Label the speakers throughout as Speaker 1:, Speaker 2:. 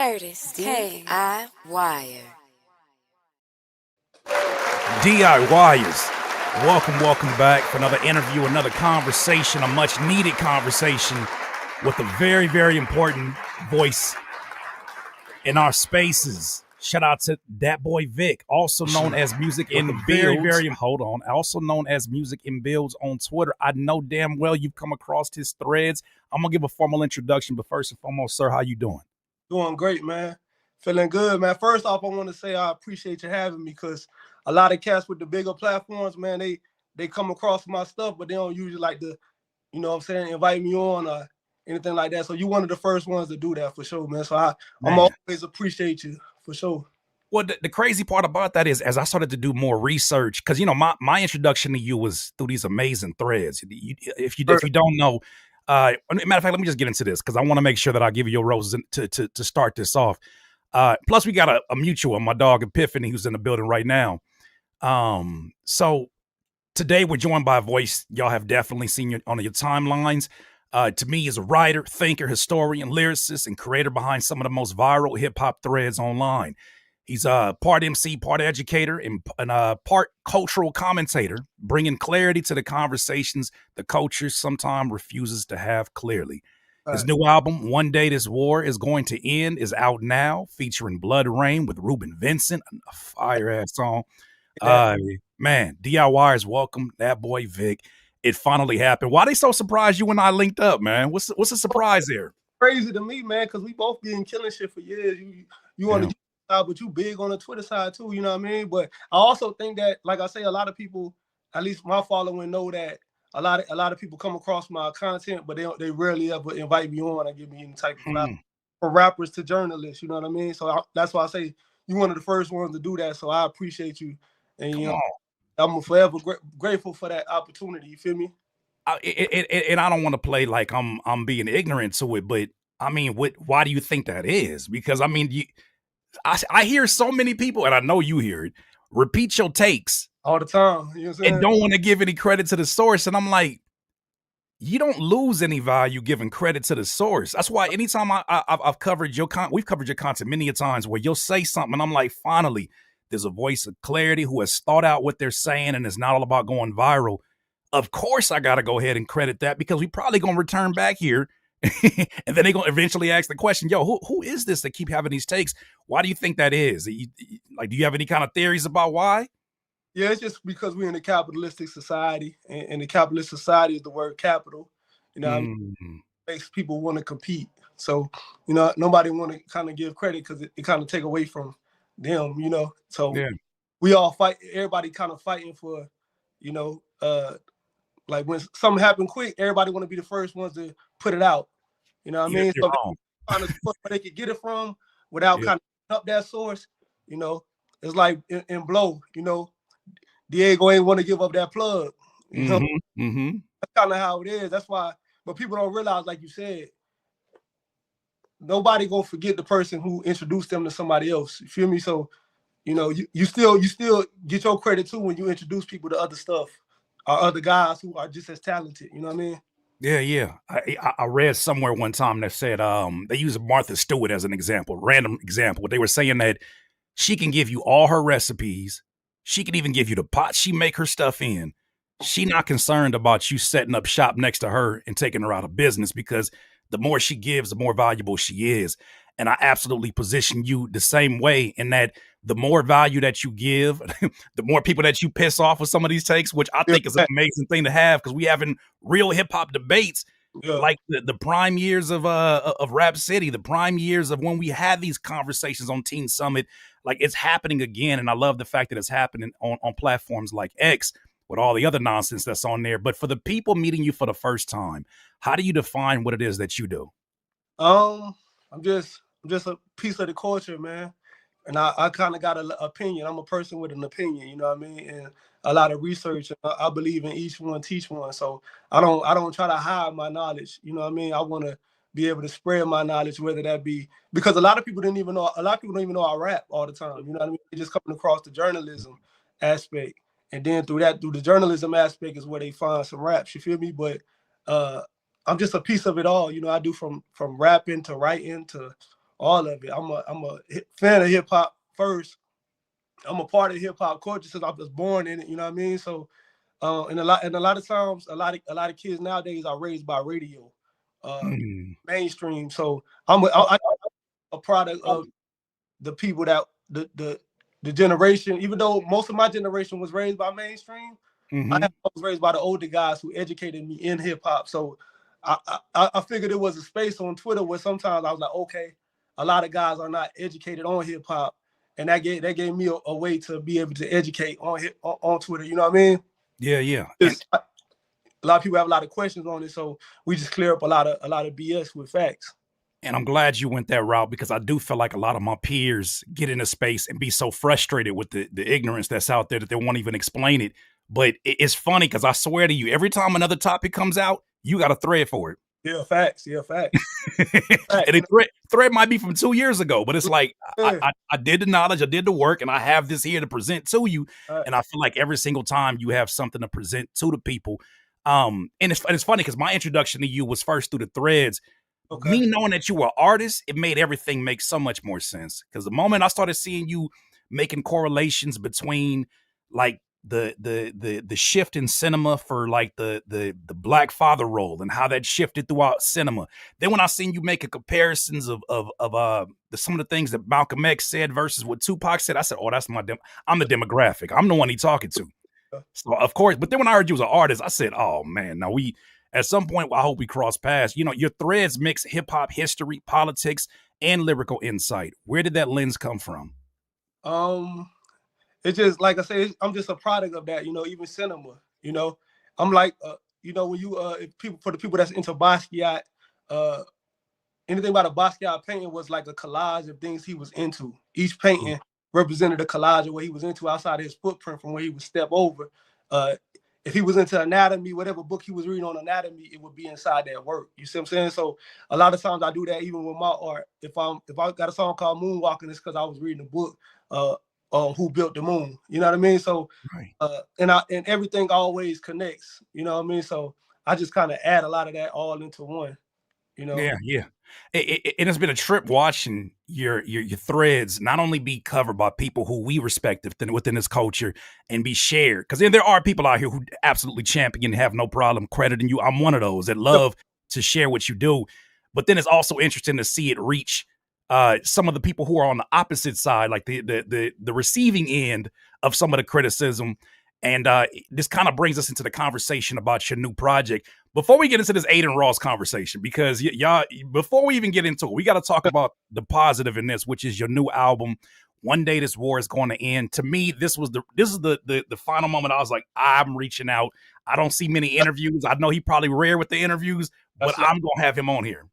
Speaker 1: Curtis, DIYer.
Speaker 2: DIYers, welcome back for another interview, another conversation, a much needed conversation with a very, very important voice in our spaces. Shout out to Dat Boi Vic, also known as Music in Builds. Also known as Music in Builds on Twitter. I know damn well you've come across his threads. I'm gonna give a formal introduction, but first and foremost, sir, how you doing?
Speaker 3: Doing great, man. Feeling good, man. First off, I want to say I appreciate you having me, because a lot of cats with the bigger platforms, man, they come across my stuff, but they don't usually like to, you know what I'm saying, invite me on or anything like that. So you're one of the first ones to do that for sure, man. So I'm always appreciate you for sure.
Speaker 2: Well, the crazy part about that is, as I started to do more research, because, you know, my introduction to you was through these amazing threads. If you don't know, matter of fact, let me just get into this, because I want to make sure that I give you your roses to start this off. Plus, we got a mutual, my dog Epiphany, who's in the building right now. So today we're joined by a voice y'all have definitely seen on your timelines. To me, is a writer, thinker, historian, lyricist, and creator behind some of the most viral hip-hop threads online. He's a part MC, part educator, and part cultural commentator, bringing clarity to the conversations the culture sometimes refuses to have clearly. His new album, One Day This War Is Going to End, is out now, featuring Blood Rain with Reuben Vincent, a fire-ass song. Man, DIYers, welcome Dat Boi Vic. It finally happened. Why they so surprised you and I linked up, man? What's the surprise there?
Speaker 3: Crazy to me, man, because we both been killing shit for years. You on the side, but you big on the Twitter side too, you know what I mean? But I also think that, like I say, a lot of people, at least my following, know that a lot of people come across my content, but they rarely ever invite me on and give me any type of from rappers to journalists, you know what I mean? So that's why I say you're one of the first ones to do that. So I appreciate you, and you know, I'm forever grateful for that opportunity. You feel me?
Speaker 2: And I don't want to play like I'm being ignorant to it, but I mean, why do you think that is? Because I mean, I hear so many people, and I know you hear it, repeat your takes
Speaker 3: all the time, you know what I'm saying?
Speaker 2: And don't want to give any credit to the source. And I'm like, you don't lose any value giving credit to the source. That's why anytime I've covered we've covered your content many a times where you'll say something and I'm like, finally, there's a voice of clarity who has thought out what they're saying, and it's not all about going viral. Of course, I got to go ahead and credit that, because we probably going to return back here and then they're going to eventually ask the question, yo, who is this that keep having these takes? Why do you think that is? Do you have any kind of theories about why?
Speaker 3: Yeah, it's just because we're in a capitalistic society, and the capitalist society is the word capital. You know, makes people want to compete. So, you know, nobody want to kind of give credit because it kind of take away from them, you know. So we all fight, everybody kind of fighting for, you know, like when something happen quick, everybody want to be the first ones to put it out. You know what I mean? So kind of where they could get it from without kind of up that source, you know. It's like in Blow, you know, Diego ain't want to give up that plug. You know? That's kind of how it is. That's why, but people don't realize, like you said, nobody gonna forget the person who introduced them to somebody else. You feel me? So, you know, you still get your credit too when you introduce people to other stuff or other guys who are just as talented. You know what I mean?
Speaker 2: Yeah. I read somewhere one time that said they used Martha Stewart as an example, random example. They were saying that she can give you all her recipes. She can even give you the pot she make her stuff in. She not concerned about you setting up shop next to her and taking her out of business, because the more she gives, the more valuable she is. And I absolutely position you the same way, in that the more value that you give, the more people that you piss off with some of these takes, which I think is an amazing thing to have, because we having real hip hop debates, like the prime years of Rap City, the prime years of when we had these conversations on Teen Summit. Like, it's happening again, and I love the fact that it's happening on platforms like X with all the other nonsense that's on there. But for the people meeting you for the first time, how do you define what it is that you do?
Speaker 3: I'm just a piece of the culture, man. And I kind of got an opinion. I'm a person with an opinion, you know what I mean? And a lot of research. I believe in each one, teach one. So I don't try to hide my knowledge. You know what I mean? I want to be able to spread my knowledge, whether that be, because a lot of people don't even know I rap all the time. You know what I mean? They're just coming across the journalism aspect. And then through the journalism aspect is where they find some raps, you feel me? But I'm just a piece of it all. You know, I do from rapping to writing to all of it. I'm a fan of hip hop first. I'm a part of hip hop culture since I was born in it. You know what I mean? So, and a lot of times, a lot of kids nowadays are raised by radio, mainstream. So I'm a product of the people that the generation. Even though most of my generation was raised by mainstream, I was raised by the older guys who educated me in hip hop. So I figured it was a space on Twitter where sometimes I was like, okay, a lot of guys are not educated on hip hop, and that gave me a way to be able to educate on Twitter. You know what I mean?
Speaker 2: Yeah.
Speaker 3: A lot of people have a lot of questions on it, so we just clear up a lot of BS with facts.
Speaker 2: And I'm glad you went that route, because I do feel like a lot of my peers get into space and be so frustrated with the ignorance that's out there that they won't even explain it. But it's funny because I swear to you, every time another topic comes out, you got a thread for it.
Speaker 3: Yeah, facts.
Speaker 2: And the thread might be from 2 years ago, but it's like, I did the knowledge, I did the work, and I have this here to present to you. And I feel like every single time you have something to present to the people. And it's funny because my introduction to you was first through the threads. Okay. Me knowing that you were an artist, it made everything make so much more sense. Because the moment I started seeing you making correlations between like the shift in cinema for like the black father role and how that shifted throughout cinema. Then when I seen you making comparisons of some of the things that Malcolm X said versus what Tupac said, I said, oh, that's I'm the demographic. I'm the one he's talking to. So of course, but then when I heard you was an artist, I said, oh man, now at some point, I hope we cross paths. You know, your threads mix hip hop history, politics, and lyrical insight. Where did that lens come from?
Speaker 3: It's just like I say, I'm just a product of that. You know, even cinema. You know, I'm like, you know, when you for the people that's into Basquiat, anything about a Basquiat painting was like a collage of things he was into. Each painting represented a collage of what he was into outside of his footprint from where he would step over. If he was into anatomy, whatever book he was reading on anatomy, it would be inside that work. You see what I'm saying? So a lot of times I do that even with my art. If I got a song called Moonwalking, it's because I was reading a book on who built the moon. You know what I mean? So and everything always connects. You know what I mean? So I just kind of add a lot of that all into one. You know?
Speaker 2: Yeah. It has been a trip watching your threads not only be covered by people who we respect within this culture and be shared, because there are people out here who absolutely champion and have no problem crediting you. I'm one of those that love to share what you do, but then it's also interesting to see it reach some of the people who are on the opposite side, like the receiving end of some of the criticism. And this kind of brings us into the conversation about your new project. Before we get into this Adin Ross conversation, because y'all, before we even get into it, we got to talk about the positive in this, which is your new album, One Day This War Is Going to End. To me, this is the final moment. I was like, I'm reaching out. I don't see many interviews. I know he probably rare with the interviews, but I'm going to have him on here.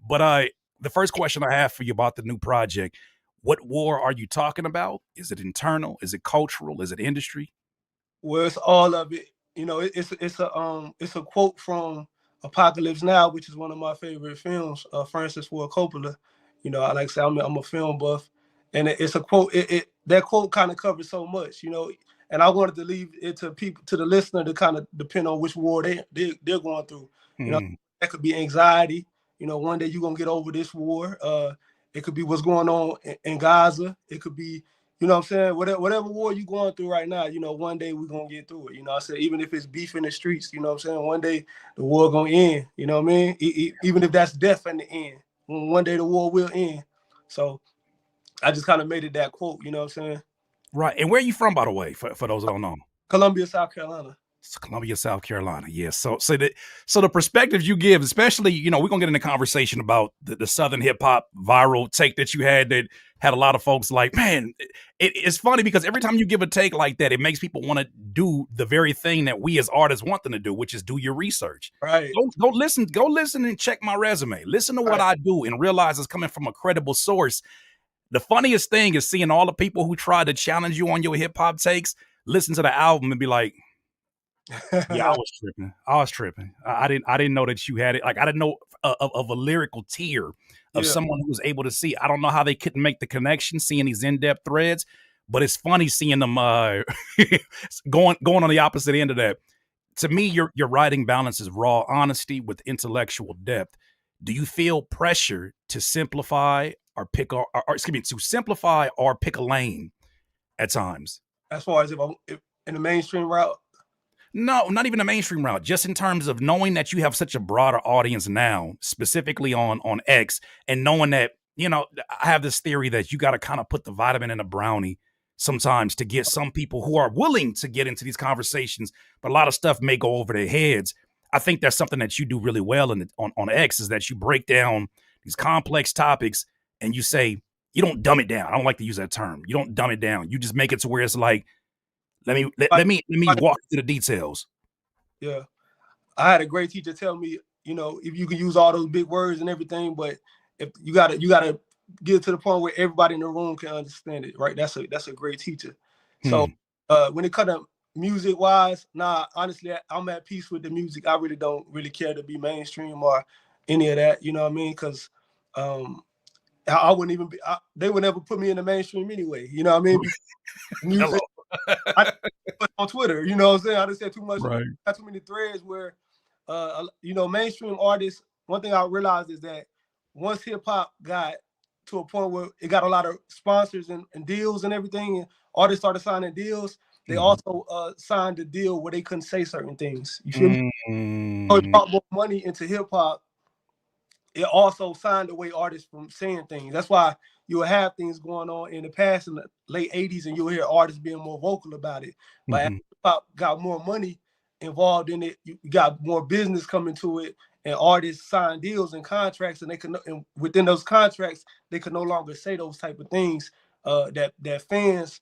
Speaker 2: But the first question I have for you about the new project, what war are you talking about? Is it internal? Is it cultural? Is it industry?
Speaker 3: Well, it's all of it. You know, it's a quote from Apocalypse Now, which is one of my favorite films, Francis Ford Coppola. You know, like I say, I'm a film buff, and it's a quote. That quote kind of covers so much, you know. And I wanted to leave it to people, to the listener, to kind of depend on which war they're going through. You know, that could be anxiety. You know, one day you're gonna get over this war. It could be what's going on in Gaza. It could be, you know what I'm saying, whatever war you're going through right now, you know, one day we're going to get through it. You know I said, even if it's beef in the streets, you know what I'm saying, one day the war going to end, you know what I mean? Even if that's death in the end, one day the war will end. So I just kind of made it that quote, you know what I'm saying?
Speaker 2: Right. And where are you from, by the way, for those that don't know?
Speaker 3: Columbia, South Carolina.
Speaker 2: Columbia, South Carolina. Yes. So the perspective you give, especially, you know, we're going to get in a conversation about the Southern hip hop viral take that you had that had a lot of folks like, man, it's funny because every time you give a take like that, it makes people want to do the very thing that we as artists want them to do, which is do your research.
Speaker 3: Right.
Speaker 2: Go listen and check my resume. Listen to what I do and realize it's coming from a credible source. The funniest thing is seeing all the people who try to challenge you on your hip hop takes, listen to the album and be like, yeah, I was tripping. I didn't know that you had it. Like, I didn't know of a lyrical tier of someone who was able to see. I don't know how they couldn't make the connection seeing these in-depth threads, but it's funny seeing them going on the opposite end of that. To me, your writing balances raw honesty with intellectual depth. do you feel pressure to simplify or pick or excuse me, to simplify or pick a lane at times?
Speaker 3: As far as if in the mainstream route?
Speaker 2: No, not even the mainstream route. Just in terms of knowing that you have such a broader audience now, specifically on X, and knowing that, you know, I have this theory that you got to kind of put the vitamin in a brownie sometimes to get some people who are willing to get into these conversations, but a lot of stuff may go over their heads. I think that's something that you do really well on X, is that you break down these complex topics and you say, you don't dumb it down. I don't like to use that term. You don't dumb it down. You just make it to where it's like, let me walk through the details.
Speaker 3: Yeah. I had a great teacher tell me, you know, if you can use all those big words and everything, but if you gotta get to the point where everybody in the room can understand it, right? That's a great teacher. So when it comes to music wise, honestly, I'm at peace with the music. I really don't really care to be mainstream or any of that, you know what I mean? Because I wouldn't even be, they would never put me in the mainstream anyway, you know what I mean? Music, I put on Twitter, you know what I'm saying? I just said too much,
Speaker 2: right.
Speaker 3: Got too many threads where, you know, mainstream artists, one thing I realized is that once hip hop got to a point where it got a lot of sponsors and deals and everything, and artists started signing deals, they also signed a deal where they couldn't say certain things. You feel me? So it brought more money into hip hop. It also signed away artists from saying things. That's why you will have things going on in the past in the late 80s and you'll hear artists being more vocal about it. But as hip hop got more money involved in it, you got more business coming to it, and artists sign deals and contracts, and and within those contracts, they could no longer say those type of things that fans,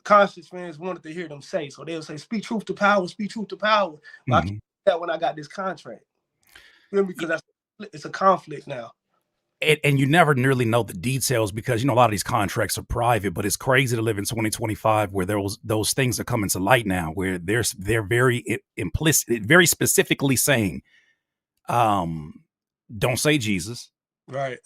Speaker 3: conscious fans, wanted to hear them say. So they'll say, "Speak truth to power, speak truth to power." But I can't do that when I got this contract. You know, because it's a conflict now.
Speaker 2: And you never nearly know the details because, you know, a lot of these contracts are private, but it's crazy to live in 2025 where those things are coming to light now, where they're very implicit, very specifically saying, don't say Jesus.
Speaker 3: Right.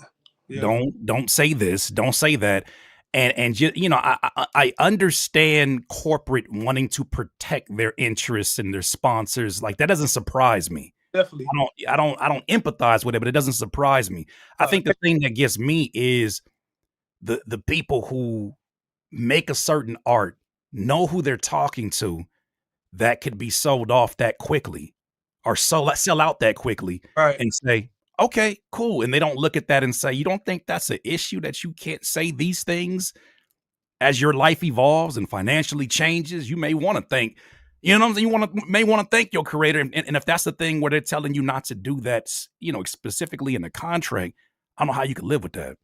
Speaker 3: Yeah.
Speaker 2: Don't say this, don't say that. And just, you know, I understand corporate wanting to protect their interests and their sponsors. Like, that doesn't surprise me.
Speaker 3: Definitely.
Speaker 2: I don't empathize with it, but it doesn't surprise me. I think the thing that gets me is the people who make a certain art know who they're talking to that could be sold off that quickly or sell out that quickly,
Speaker 3: right,
Speaker 2: and say, okay, cool. And they don't look at that and say, you don't think that's an issue that you can't say these things as your life evolves and financially changes? You may want to think, you know what I'm saying? You may want to thank your creator. And if that's the thing where they're telling you not to do that, you know, specifically in the contract, I don't know how you can live with that.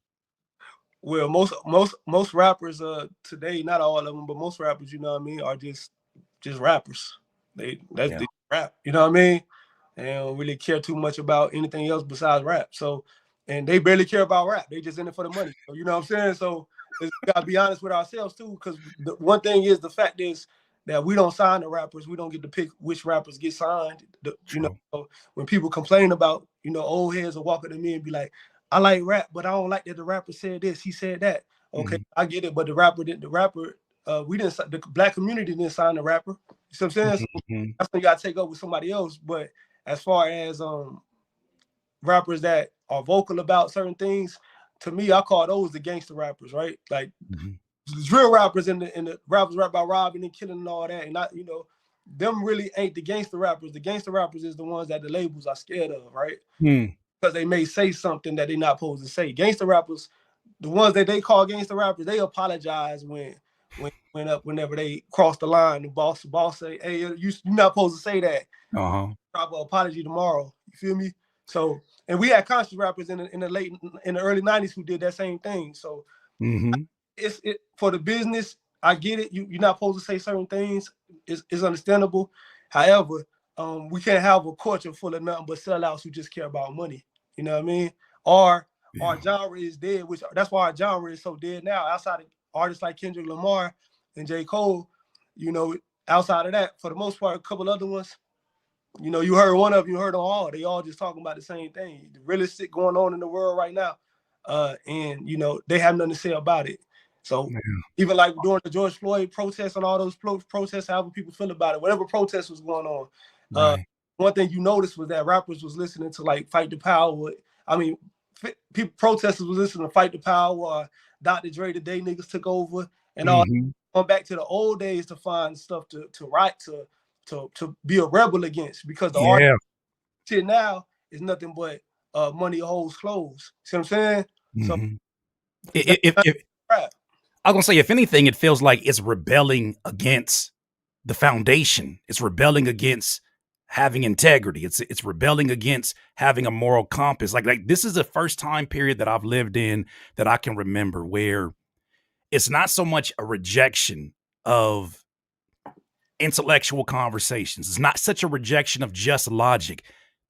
Speaker 3: Well, most rappers today, not all of them, but most rappers, you know what I mean, are just rappers. They rap, you know what I mean? They don't really care too much about anything else besides rap. So, and they barely care about rap. They just in it for the money. So, you know what I'm saying? So we gotta be honest with ourselves too, because the one thing is, the fact is that we don't sign the rappers. We don't get to pick which rappers get signed. You know, so when people complain about, you know, old heads will walk up to me and be like, I like rap, but I don't like that the rapper said this, he said that. Okay, I get it, but the rapper, we didn't, the black community didn't sign the rapper. You see what I'm saying? So that's when you gotta take up with somebody else. But as far as rappers that are vocal about certain things, to me, I call those the gangster rappers, right? Like drill rappers and the rappers rap about robbing and killing and all that, and not, you know, them really ain't the gangster rappers. The gangster rappers is the ones that the labels are scared of, right? Because they may say something that they're not supposed to say. Gangster rappers, the ones that they call gangster rappers, they apologize whenever they cross the line. The boss say, "Hey, you're not supposed to say that." Proper apology tomorrow. You feel me? So, and we had conscious rappers in the early 90s who did that same thing. So, it's for the business. I get it. You're not supposed to say certain things. It's understandable. However, we can't have a culture full of nothing but sellouts who just care about money. You know what I mean? Our genre is dead, which that's why our genre is so dead now. Outside of artists like Kendrick Lamar and J. Cole, you know, outside of that, for the most part, a couple other ones, you know, you heard one of them, you heard them all. They all just talking about the same thing. The realest shit going on in the world right now. And, you know, they have nothing to say about it. So even like during the George Floyd protests and all those protests, however people feel about it, whatever protest was going on, one thing you noticed was that rappers was listening to like Fight the Power. I mean, people protesters was listening to Fight the Power or Dr. Dre, the day niggas took over, and all going back to the old days to find stuff to write to be a rebel against, because the art shit now is nothing but money holds clothes. See what I'm saying? So
Speaker 2: if I was gonna say, if anything, it feels like it's rebelling against the foundation. It's rebelling against having integrity. It's rebelling against having a moral compass. Like this is the first time period that I've lived in that I can remember where it's not so much a rejection of intellectual conversations. It's not such a rejection of just logic.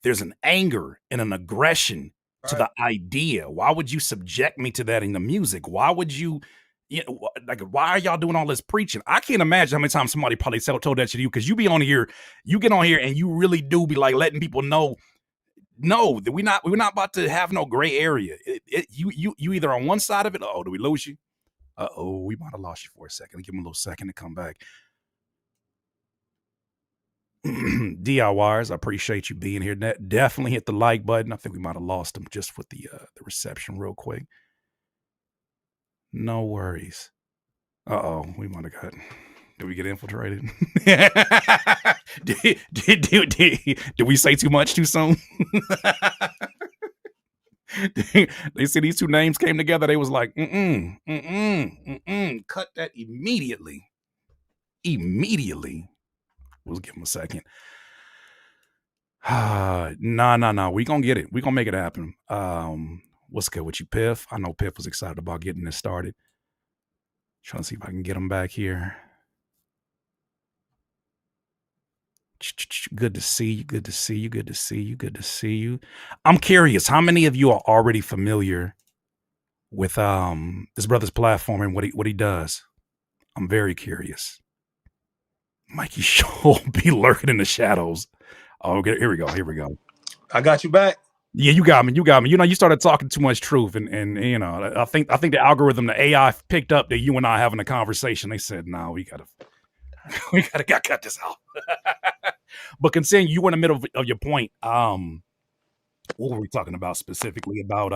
Speaker 2: There's an anger and an aggression to the idea. Why would you subject me to that in the music? Why would you, like, why are y'all doing all this preaching? I can't imagine how many times somebody probably told that to you, because you be on here, you get on here and you really do be like letting people know, no, that we're not about to have no gray area. You either on one side of it. Oh, do we lose you? We might have lost you for a second. Give him a little second to come back. DIYers, I appreciate you being here. Definitely hit the like button. I think we might have lost them just with the reception real quick. No worries. We might have got. Did we get infiltrated? Did we say too much too soon? They see these two names came together. They was like, cut that immediately. We'll give him a second. No. We gonna get it. We gonna make it happen. What's good with you, Piff? I know Piff was excited about getting this started. Trying to see if I can get him back here. Good to see you. Good to see you. Good to see you. Good to see you. I'm curious, how many of you are already familiar with this brother's platform and what he does? I'm very curious. Mikey Show be lurking in the shadows. Oh, okay, here we go.
Speaker 3: I got you back.
Speaker 2: Yeah, you got me. You know, you started talking too much truth, and you know, I think the algorithm, the AI picked up that you and I having a conversation. They said, "No, we gotta cut this out." But considering you were in the middle of your point, what were we talking about specifically? About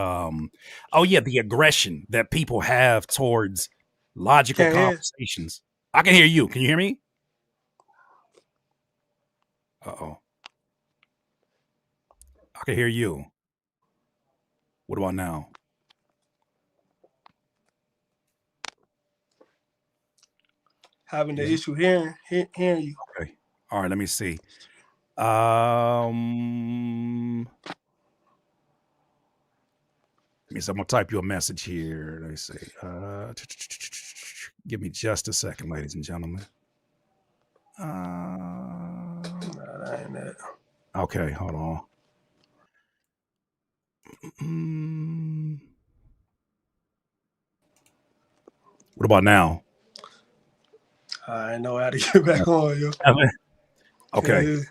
Speaker 2: the aggression that people have towards logical conversations. I can hear you. Can you hear me? I can hear you. What about now?
Speaker 3: Having the issue hearing you.
Speaker 2: Okay. All right. Let me see. Let me see. I'm gonna type you a message here. Let me see. Give me just a second, ladies and gentlemen. Okay, hold on. What about now?
Speaker 3: I know how to get back on, yo.
Speaker 2: Okay.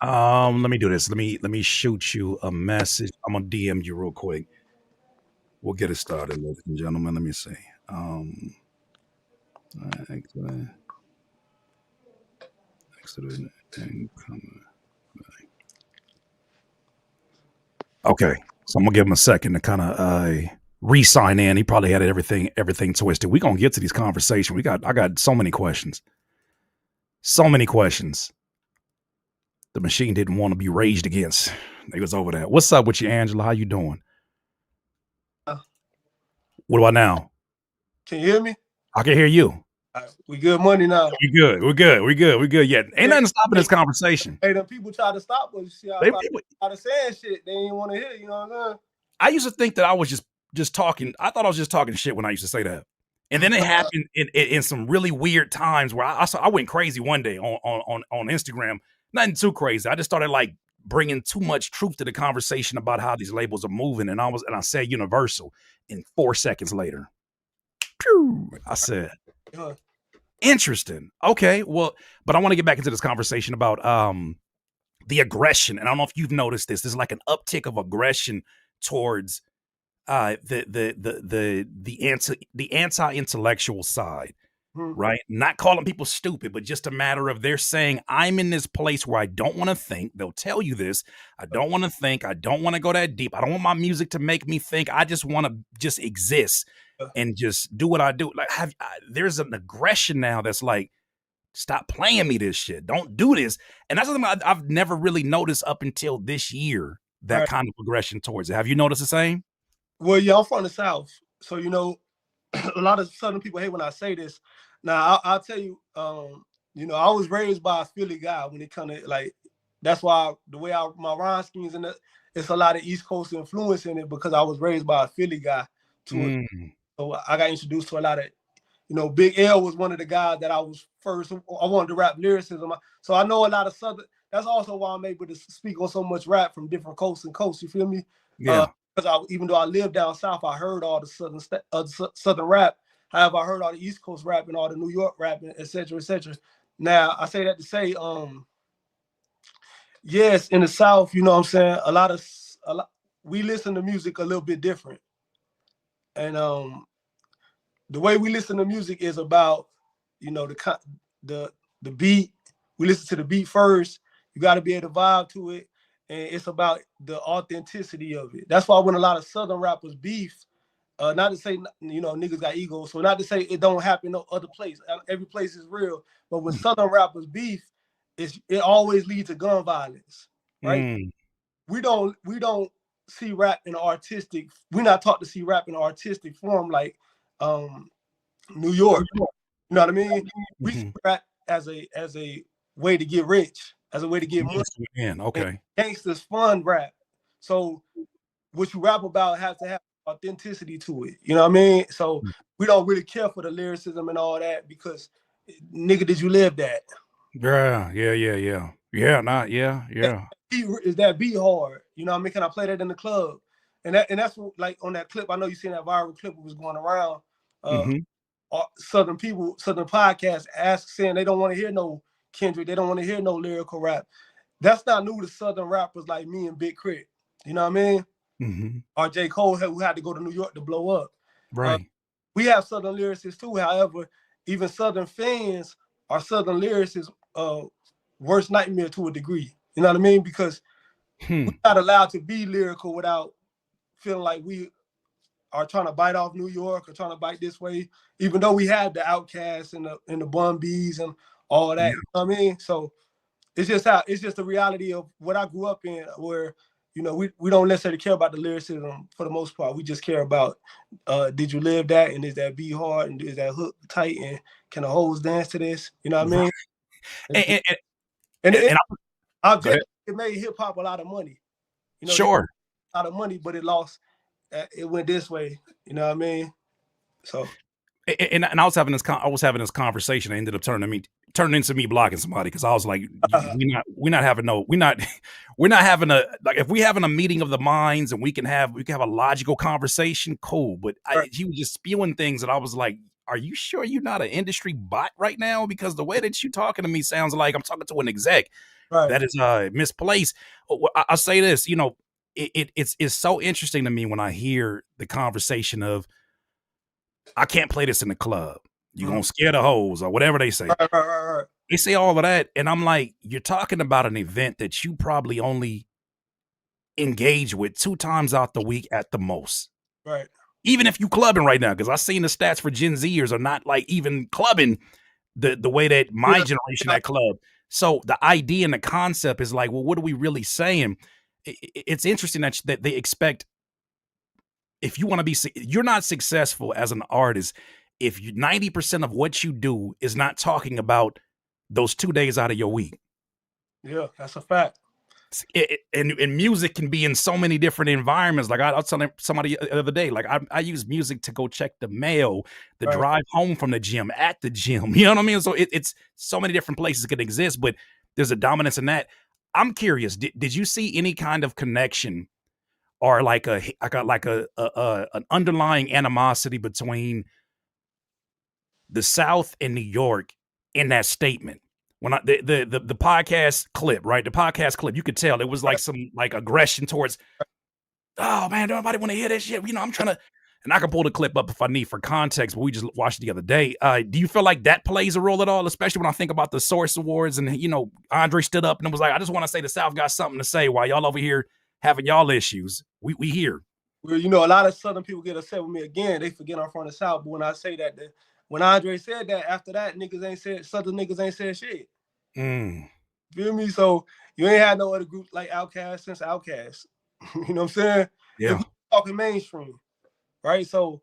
Speaker 2: Let me do this. Let me shoot you a message. I'm gonna DM you real quick. We'll get it started, ladies and gentlemen. Let me see. Okay, so I'm gonna give him a second to kind of re-sign in. He probably had everything twisted. We're gonna get to these conversations. I got so many questions. The machine didn't want to be raged against. They was over that. What's up with you, Angela? How you doing? What about now?
Speaker 3: Can you hear me?
Speaker 2: I can hear you.
Speaker 3: We good money now.
Speaker 2: We're good. Yeah, ain't nothing stopping this conversation.
Speaker 3: Hey, the people try to stop us. See, I started saying shit they didn't want to hear. You know what I'm saying?
Speaker 2: I used to think that I was just talking. I thought I was just talking shit when I used to say that. And then it happened in some really weird times where I went crazy one day on Instagram. Nothing too crazy. I just started like bringing too much truth to the conversation about how these labels are moving. And I said Universal. And 4 seconds later, I said, interesting. Okay, well, but I want to get back into this conversation about the aggression. And I don't know if you've noticed this. There's like an uptick of aggression towards the anti-intellectual side. right? Not calling people stupid, but just a matter of they're saying, I'm in this place where I don't want to think. They'll tell you this. I don't want to think. I don't want to go that deep. I don't want my music to make me think. I just want to just exist and just do what I do. Like, there's an aggression now that's like, stop playing me this shit. Don't do this. And that's something I've never really noticed up until this year, that kind of aggression towards it. Have you noticed the same?
Speaker 3: Well, yeah, I'm from the South. So, you know, a lot of Southern people hate when I say this. Now, I'll tell you, you know, I was raised by a Philly guy when it comes to, like, that's why the way my rhyme schemes and it's a lot of East Coast influence in it because I was raised by a Philly guy. So I got introduced to a lot of, you know, Big L was one of the guys that I wanted to rap lyricism. So I know a lot of Southern. That's also why I'm able to speak on so much rap from different coasts and coasts. You feel me?
Speaker 2: Yeah.
Speaker 3: Because even though I lived down south, I heard all the Southern rap. However, I heard all the East Coast rap and all the New York rap, et cetera, et cetera. Now, I say that to say, yes, in the South, you know what I'm saying? A lot we listen to music a little bit different. And the way we listen to music is about, you know, the beat. We listen to the beat first. You got to be able to vibe to it. And it's about the authenticity of it. That's why when a lot of Southern rappers beef, not to say, you know, niggas got egos, so not to say it don't happen no other place. Every place is real. But when Southern rappers beef, it always leads to gun violence, right? We don't see rap in artistic. We're not taught to see rap in artistic form like New York. You know what I mean? We see rap as a way to get rich, as a way to get money.
Speaker 2: Okay.
Speaker 3: Gangsters fun rap. So what you rap about has to have authenticity to it. You know what I mean? So we don't really care for the lyricism and all that because, nigga, did you live that?
Speaker 2: Yeah.
Speaker 3: Is that beat hard? You know what I mean? Can I play that in the club? And that's what, like on that clip, I know you seen that viral clip that was going around. Southern podcasts saying they don't want to hear no Kendrick, they don't want to hear no lyrical rap. That's not new to Southern rappers like me and Big Crit. You know what I mean? Or J. Cole who had to go to New York to blow up.
Speaker 2: Right.
Speaker 3: We have Southern lyricists too. However, even Southern fans are Southern lyricists' worst nightmare to a degree. You know what I mean? Because we're not allowed to be lyrical without feeling like we are trying to bite off New York or trying to bite this way, even though we had the Outcasts and the Bun B's and all that. You know what I mean? So it's just the reality of what I grew up in, where, you know, we don't necessarily care about the lyricism for the most part. We just care about did you live that, and is that beat hard, and is that hook tight, and can the hoes dance to this? You know what I mean? It made hip hop a lot of money. You know,
Speaker 2: sure,
Speaker 3: a lot of money, but it lost. It went this way. You know what I mean? So.
Speaker 2: And I was having this conversation. I ended up turning into me blocking somebody because I was like, we're not having a, like, if we having a meeting of the minds and we can have a logical conversation, cool. But he was just spewing things, and I was like, are you sure you're not an industry bot right now? Because the way that you talking to me sounds like I'm talking to an exec that is misplaced. I'll say this, you know, it's so interesting to me when I hear the conversation of, I can't play this in the club. You're gonna scare the hoes or whatever they say.
Speaker 3: Right.
Speaker 2: They say all of that. And I'm like, you're talking about an event that you probably only engage with 2 times out the week at the most.
Speaker 3: Right.
Speaker 2: Even if you clubbing right now, because I've seen the stats for Gen Zers are not like even clubbing the way that my generation at club. So the idea and the concept is like, well, what are we really saying? It's interesting that they expect, if you want to be, you're not successful as an artist if 90% of what you do is not talking about those 2 days out of your week.
Speaker 3: Yeah, that's a fact.
Speaker 2: And music can be in so many different environments. Like I was telling somebody the other day, like I use music to go check the mail, the drive home from the gym, at the gym. You know what I mean? So it's so many different places it could exist, but there's a dominance in that. I'm curious, did you see any kind of connection or like an underlying animosity between the South and New York in that statement? When the podcast clip, right? The podcast clip, you could tell it was like some like aggression towards, oh man, nobody want to hear that shit. You know, I'm trying to, and I can pull the clip up if I need for context, but we just watched it the other day. Do you feel like that plays a role at all, especially when I think about the Source Awards and, you know, Andre stood up and was like, I just want to say the South got something to say while y'all over here having y'all issues. We here.
Speaker 3: Well, you know, a lot of Southern people get upset with me again. They forget I'm from the South. But when I say that, when Andre said that, after that, Southern niggas ain't said shit. Feel me? So you ain't had no other group like Outkast since Outkast. You know what I'm saying?
Speaker 2: Yeah.
Speaker 3: If we talking mainstream, right? So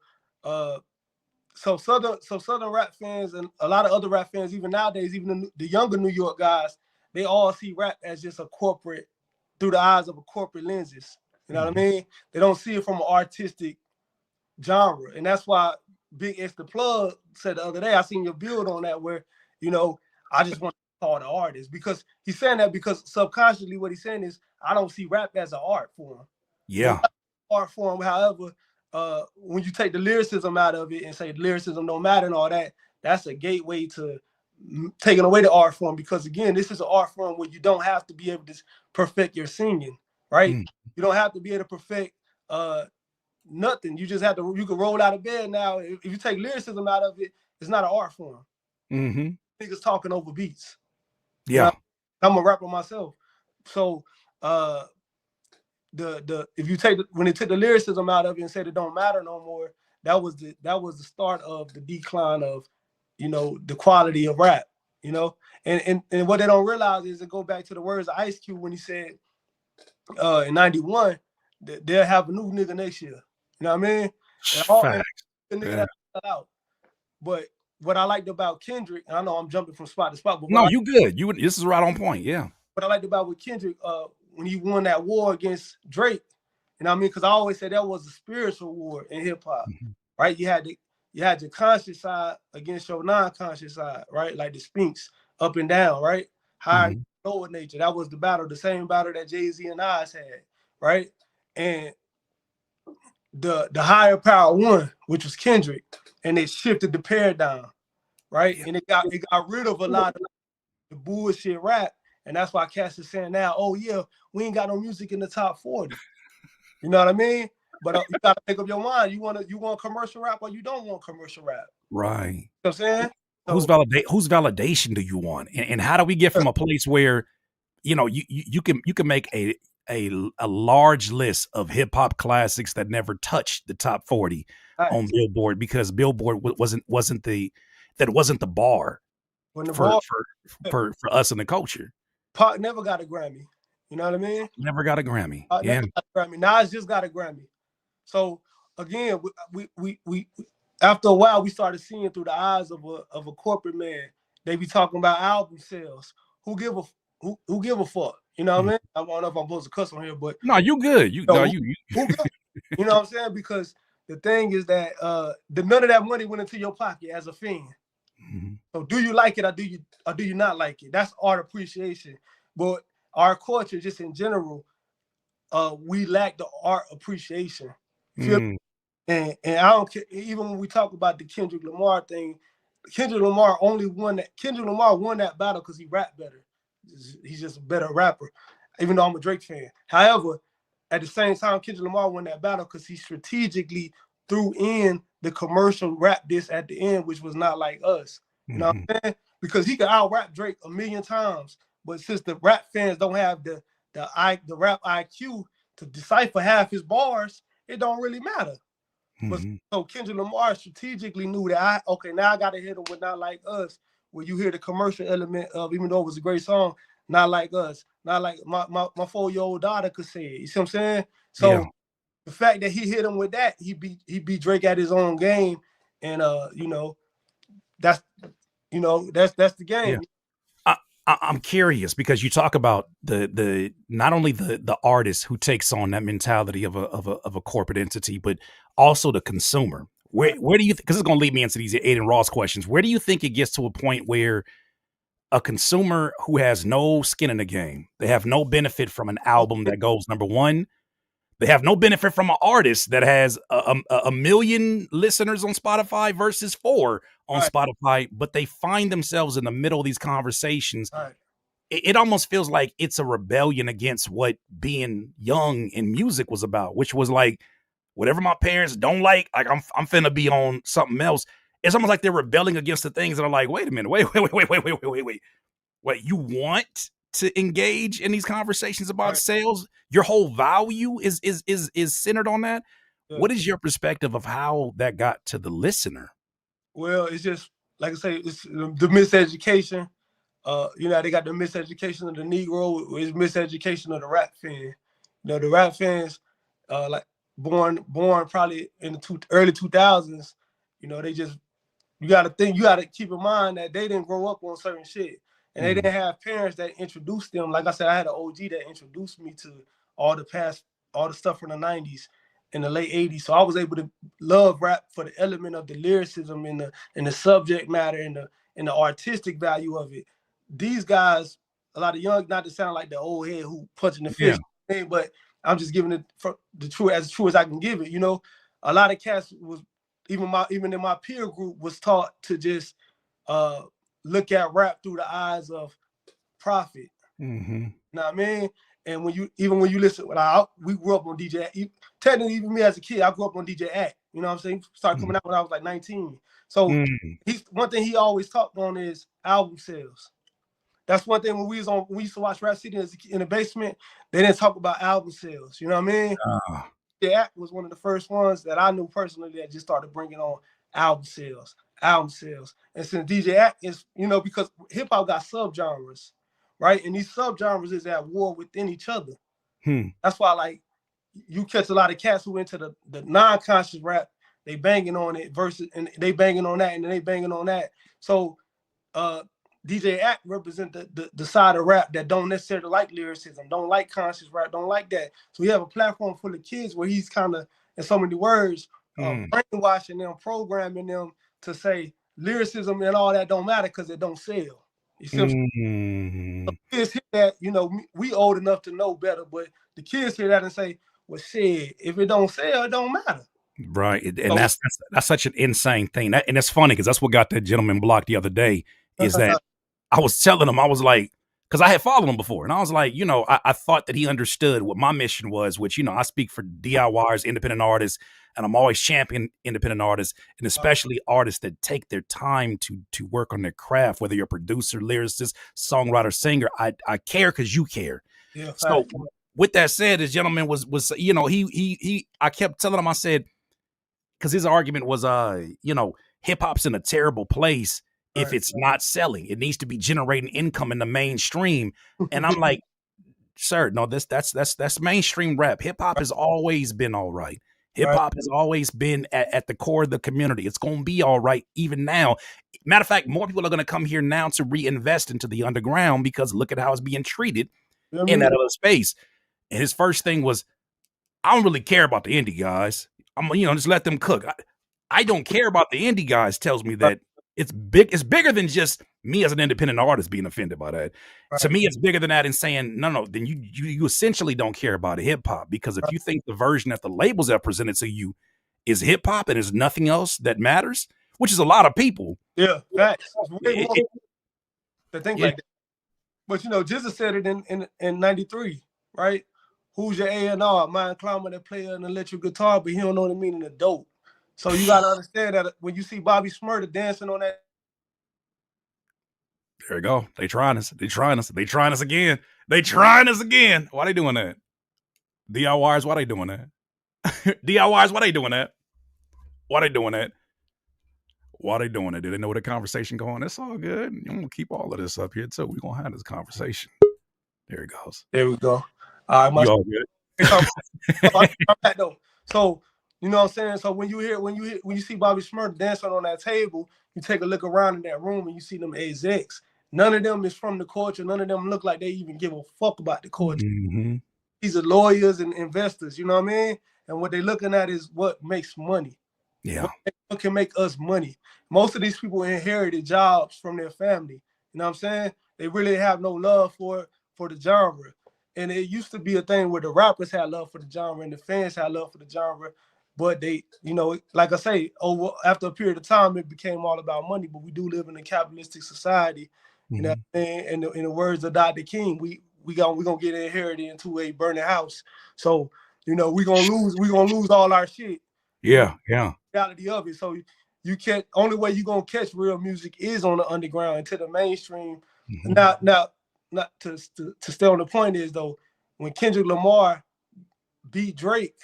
Speaker 3: Southern rap fans and a lot of other rap fans, even nowadays, even the younger New York guys, they all see rap as just a corporate, through the eyes of a corporate lenses. You know what I mean? They don't see it from an artistic genre. And that's why Big X the Plug said the other day, I seen your build on that where, you know, I just want to call the artist, because he's saying that because subconsciously what he's saying is, I don't see rap as an art form.
Speaker 2: Yeah.
Speaker 3: Art form, however, when you take the lyricism out of it and say lyricism don't matter and all that, that's a gateway to taking away the art form, because again, this is an art form where you don't have to be able to perfect your singing, right? You don't have to be able to perfect nothing. You just have to, you can roll out of bed now. If you take lyricism out of it, it's not an art form. Niggas talking over beats.
Speaker 2: Yeah.
Speaker 3: You know, I'm a rapper myself. So if you take when they took the lyricism out of it and said it don't matter no more, that was the start of the decline of, you know, the quality of rap, you know. And what they don't realize is, it go back to the words of Ice Cube when he said in 91 that they'll have a new nigga next year. You know what I mean? And nigga that out. But what I liked about Kendrick, and I know I'm jumping from spot to spot, but
Speaker 2: no, you good. This is right on point. Yeah.
Speaker 3: What I liked about with Kendrick, when he won that war against Drake, you know what I mean? Because I always said that was a spiritual war in hip hop, right? You had your conscious side against your non-conscious side, right? Like the Sphinx, up and down, right? Higher, lower nature. That was the battle, the same battle that Jay-Z and Nas had, right? And the higher power won, which was Kendrick, and it shifted the paradigm, right? And it got rid of a lot of the bullshit rap. And that's why Cass is saying now, oh yeah, we ain't got no music in the top 40. You know what I mean? But you gotta make up your mind. You want commercial rap or you don't want commercial rap.
Speaker 2: Right.
Speaker 3: You know what I'm saying? So,
Speaker 2: whose validation do you want? And how do we get from a place where, you know, you can make a large list of hip hop classics that never touched the top 40 on Billboard, because Billboard wasn't the bar for us in the culture.
Speaker 3: Pac never got a Grammy. You know what I mean?
Speaker 2: Never got a Grammy.
Speaker 3: Never got a Grammy. Nas just got a Grammy. So again, we after a while we started seeing through the eyes of a corporate man. They be talking about album sales. Who give a fuck? You know what I mean? I don't know if I'm supposed to cuss on here, but
Speaker 2: no, you good. You know
Speaker 3: what I'm saying? Because the thing is that none of that money went into your pocket as a fan. So do you like it or do you not like it? That's art appreciation. But our culture, just in general, we lack the art appreciation. Feel me? And I don't care. Even when we talk about the Kendrick Lamar thing, Kendrick Lamar won that battle because he rapped better. He's just a better rapper, even though I'm a Drake fan. However, at the same time, Kendrick Lamar won that battle because he strategically threw in the commercial rap diss at the end, which was not like us. You know what I'm saying? Because he could out-rap Drake a million times, but since the rap fans don't have the rap IQ to decipher half his bars, it don't really matter. But so Kendrick Lamar strategically knew that now I gotta hit him with Not Like Us, where you hear the commercial element of, even though it was a great song, Not Like Us, not like my 4-year-old daughter could say it. You see what I'm saying? So the fact that he hit him with that, he beat Drake at his own game, and that's the game.
Speaker 2: Yeah. I'm curious because you talk about the not only the artist who takes on that mentality of a corporate entity, but also the consumer. Where do you because it's going to lead me into these Adin Ross questions. Where do you think it gets to a point where a consumer who has no skin in the game, they have no benefit from an album that goes number one, they have no benefit from an artist that has a million listeners on Spotify versus 4 on Spotify, but they find themselves in the middle of these conversations. It almost feels like it's a rebellion against what being young in music was about, which was like, whatever my parents don't like I'm finna be on something else. It's almost like they're rebelling against the things that are like, wait a minute, wait. Wait, you want to engage in these conversations about sales? Your whole value is centered on that. Yeah. What is your perspective of how that got to the listener?
Speaker 3: Well, it's just like I say, it's the miseducation. They got the miseducation of the Negro. It's miseducation of the rap fan. The rap fans, like born probably in the early 2000s. They just, you got to keep in mind that they didn't grow up on certain shit, and they didn't have parents that introduced them. Like I said, I had an OG that introduced me to all the stuff from the 90s in the late 80s. So I was able to love rap for the element of the lyricism and the subject matter and the artistic value of it. These guys, a lot of young, not to sound like the old head who punching the fist, but I'm just giving it the true as I can give it. A lot of cats was even in my peer group was taught to just look at rap through the eyes of profit.
Speaker 2: Mm-hmm.
Speaker 3: You know what I mean? And when you listen, we grew up on DJ. Technically, even me as a kid, I grew up on DJ Act. You know what I'm saying? Started coming out when I was like 19. So one thing he always talked on is album sales. That's one thing when we used to watch Rap City in the basement, they didn't talk about album sales. You know what I mean? DJ Act was one of the first ones that I knew personally that just started bringing on album sales. And since DJ Act is, because hip hop got subgenres, right? And these subgenres is at war within each other. That's why, like, you catch a lot of cats who into the non-conscious rap, they banging on it and they banging on that, and then they banging on that. So DJ Act represent the side of rap that don't necessarily like lyricism, don't like conscious rap, don't like that. So we have a platform full of kids where he's kind of, in so many words, brainwashing them, programming them to say lyricism and all that don't matter because it don't sell. You see what I'm saying? So kids hear that, we old enough to know better, but the kids hear that and say, well, shit, if it don't sell, it don't matter.
Speaker 2: Right. And that's such an insane thing. And it's funny because that's what got that gentleman blocked the other day, is that I was telling him, I was like, because I had followed him before, and I was like, I thought that he understood what my mission was, which, I speak for DIYers, independent artists, and I'm always champion independent artists, and especially artists that take their time to work on their craft, whether you're a producer, lyricist, songwriter, singer. I care because you care.
Speaker 3: Yeah.
Speaker 2: So with that said, this gentleman was he I kept telling him, I said, because his argument was, hip hop's in a terrible place. If it's not selling, it needs to be generating income in the mainstream. And I'm like, sir, no, that's mainstream rap. Hip hop has always been all right. Hip hop has always been at the core of the community. It's going to be all right even now. Matter of fact, more people are going to come here now to reinvest into the underground because look at how it's being treated in that other space. And his first thing was, I don't really care about the indie guys. I'm, just let them cook. I don't care about the indie guys tells me that it's bigger than just me as an independent artist being offended by that. To me, it's bigger than that and saying, no, then you essentially don't care about hip hop, because if you think the version that the labels have presented to you is hip hop and there's nothing else that matters, which is a lot of people.
Speaker 3: Yeah, facts. To think like that. But Jizza said it in 93, right? Who's your A&R? Mind Climber that play an electric guitar, but he don't know the meaning of dope. So you gotta understand that when you see Bobby Shmurda dancing on that.
Speaker 2: There we go. They trying us. They trying us again. Why they doing that? DIYers, why they doing that? DIYers, why they doing that? Why they doing that? Do they know where the conversation going? It's all good. I'm gonna keep all of this up here too. We're gonna have this conversation. There it goes.
Speaker 3: There we go. All right,
Speaker 2: you all good.
Speaker 3: So you know what I'm saying? So when you see Bobby Shmurda dancing on that table, you take a look around in that room and you see them execs. None of them is from the culture. None of them look like they even give a fuck about the culture.
Speaker 2: Mm-hmm.
Speaker 3: These are lawyers and investors, you know what I mean? And what they're looking at is what makes money.
Speaker 2: Yeah.
Speaker 3: What can make us money? Most of these people inherited jobs from their family. You know what I'm saying? They really have no love for the genre. And it used to be a thing where the rappers had love for the genre and the fans had love for the genre. But they, like I say, after a period of time, it became all about money. But we do live in a capitalistic society. You know what I mean? And in the words of Dr. King, we gonna get inherited into a burning house. So, you know, we gonna lose all our shit.
Speaker 2: Yeah, yeah.
Speaker 3: Reality of it. So you can't. Only way you gonna catch real music is on the underground and to the mainstream. Now, not to stay on the point is though, when Kendrick Lamar beat Drake,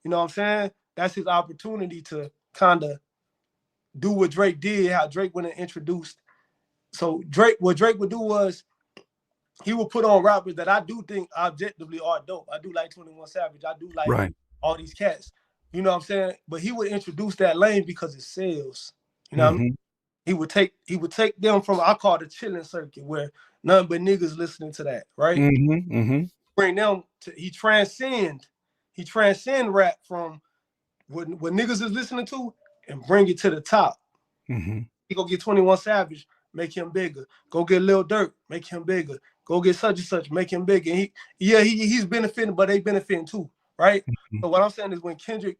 Speaker 3: you know what I'm saying? That's his opportunity to kind of do what Drake did, how Drake went and introduced. So what Drake would do was he would put on rappers that I do think objectively are dope. I do like 21 Savage. I do like all these cats. You know what I'm saying? But he would introduce that lane because it sells. You know what I mean? He would take them from, I call it the chilling circuit, where none but niggas listening to that, right? Bring them to, he transcend rap from what niggas is listening to and bring it to the top. He go get 21 Savage, make him bigger. Go get Lil Durk, make him bigger. Go get such and such, make him bigger. He's benefiting, but they benefiting too, right? So what I'm saying is when Kendrick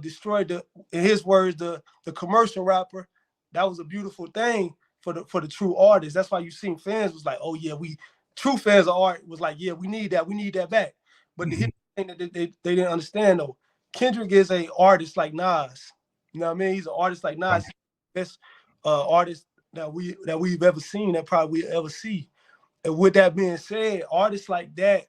Speaker 3: destroyed in his words, the commercial rapper, that was a beautiful thing for the true artists. That's why you seen fans was like, oh yeah, true fans of art was like, yeah, we need that back. But the thing that they didn't understand though, Kendrick is a artist like Nas. You know what I mean? He's an artist like Nas. Best artist that we've ever seen, that probably we'll ever see. And with that being said, artists like that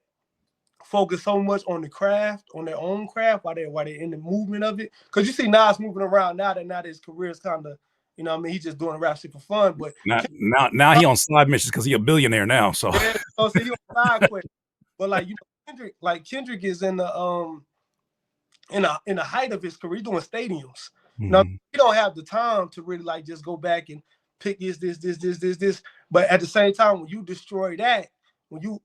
Speaker 3: focus so much on the craft, on their own craft, while they're in the movement of it. Because you see Nas moving around now that his career is kind of, you know what I mean, he's just doing rap shit for fun. But
Speaker 2: now he on side missions because he a billionaire now. So
Speaker 3: yeah, so he on side quest. But like, you know, Kendrick is in the height of his career, he's doing stadiums. Now he don't have the time to really like just go back and pick this. But at the same time, when you destroy that, when you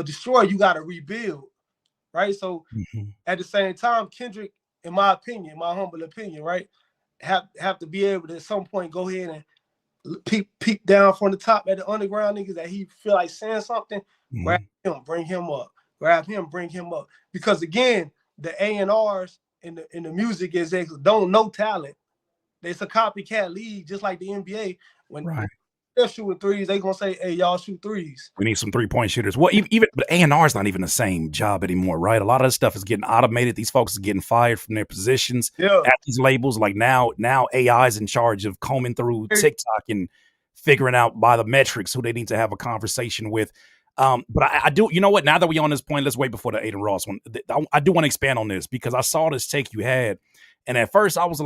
Speaker 3: destroy, you got to rebuild, right? So at the same time, Kendrick, in my opinion, my humble opinion, right, have to be able to at some point go ahead and peek down from the top at the underground niggas that he feel like saying something, grab him, bring him up, bring him up. Because again, the A&Rs in the music is they don't know talent. It's a copycat league, just like the NBA. When they're shooting threes, they gonna say, "Hey, y'all shoot threes."
Speaker 2: We need some 3-point shooters. Well, even but A&R is not even the same job anymore, right? A lot of this stuff is getting automated. These folks are getting fired from their positions at these labels. Like now AI is in charge of combing through TikTok and figuring out by the metrics who they need to have a conversation with. But I do, you know what? Now that we're on this point, let's wait before the Adin Ross one. I do want to expand on this because I saw this take you had, and at first I was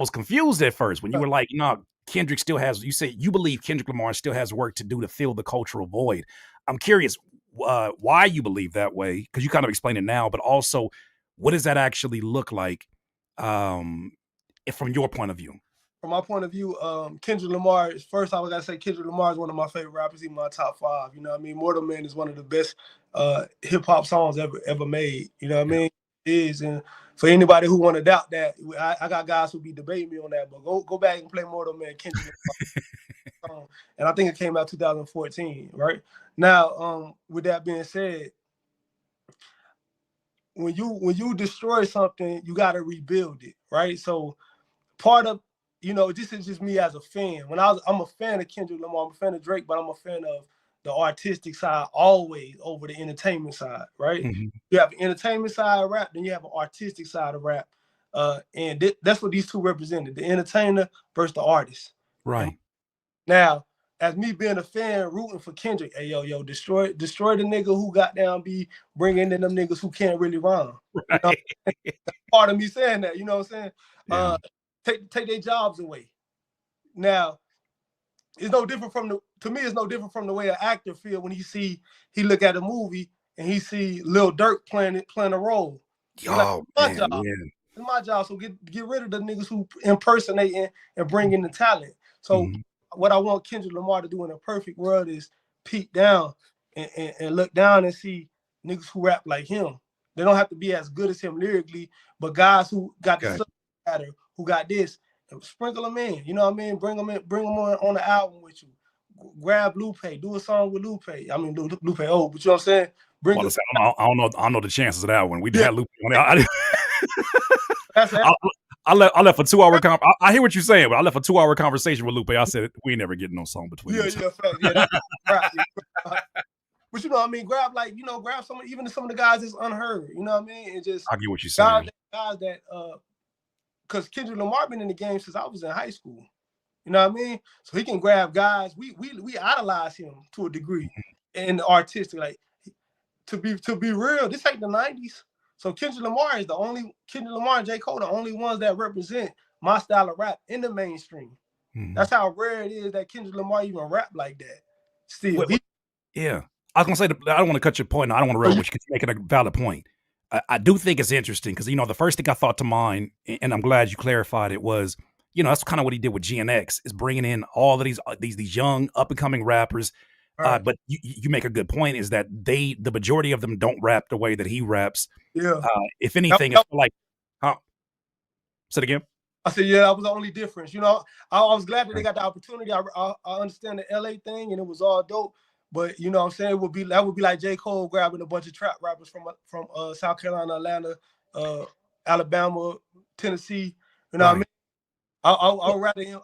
Speaker 2: confused at first when you were like, no, Kendrick still has, you say you believe Kendrick Lamar still has work to do to fill the cultural void. I'm curious why you believe that way, because you kind of explained it now, but also what does that actually look like from your point of view?
Speaker 3: From my point of view, Kendrick Lamar, first I was gotta say Kendrick Lamar is one of my favorite rappers, even my top 5. You know what I mean? Mortal Man is one of the best hip hop songs ever made. You know what I mean? It is, and for anybody who want to doubt that, I got guys who be debating me on that, but go back and play Mortal Man, Kendrick Lamar. And I think it came out 2014, right? Now, with that being said, when you destroy something, you got to rebuild it, right? So part of, you know, this is just me as a fan. I'm a fan of Kendrick Lamar, I'm a fan of Drake, but I'm a fan of the artistic side always over the entertainment side, right? You have an entertainment side of rap, then you have an artistic side of rap. And that's what these two represented, the entertainer versus the artist.
Speaker 2: Right.
Speaker 3: Now, as me being a fan, rooting for Kendrick, hey, yo, destroy the nigga who got down be bringing in them niggas who can't really rhyme. Right. You know? That's part of me saying that, you know what I'm saying? Yeah. Take their jobs away. Now, it's no different to me, it's no different from the way an actor feel when he look at a movie and he see Lil Durk playing a role.
Speaker 2: Oh,
Speaker 3: like, it's my job. So get rid of the niggas who impersonating and bring in the talent. So what I want Kendrick Lamar to do in a perfect world is peek down and look down and see niggas who rap like him. They don't have to be as good as him lyrically, but guys who got the subject matter, who got this, and sprinkle them in. You know what I mean? Bring them on the album with you. Grab Lupe, do a song with Lupe. I mean, Lupe, but you know what I'm saying?
Speaker 2: I don't know the chances of that one. We had Lupe on it. I left for 2-hour I hear what you're saying, but I left a 2-hour conversation with Lupe. I said we ain't never getting no song between us.
Speaker 3: Fact. Yeah, But you know what I mean, grab some even some of the guys that's unheard. You know what I mean? And just
Speaker 2: I get what you're saying.
Speaker 3: Guys that because Kendrick Lamar been in the game since I was in high school. You know what I mean? So he can grab guys. We idolize him to a degree, and artistic. Like to be real, this ain't the '90s. So Kendrick Lamar and J. Cole, the only ones that represent my style of rap in the mainstream. That's how rare it is that Kendrick Lamar even rap like that. Still,
Speaker 2: yeah. I was gonna say I don't want to cut your point. I don't want to rebel with you because you're making a valid point. I do think it's interesting because the first thing I thought to mind, and I'm glad you clarified it, was that's kind of what he did with GNX, is bringing in all of these young up and coming rappers. Right. But you make a good point, is that the majority of them don't rap the way that he raps.
Speaker 3: Yeah.
Speaker 2: If anything, it's like, say it again.
Speaker 3: I said, yeah, that was the only difference. I was glad that they got the opportunity. I understand the LA thing, and it was all dope. But you know what I'm saying, that would be like J. Cole grabbing a bunch of trap rappers from South Carolina, Atlanta, Alabama, Tennessee. You know what I mean?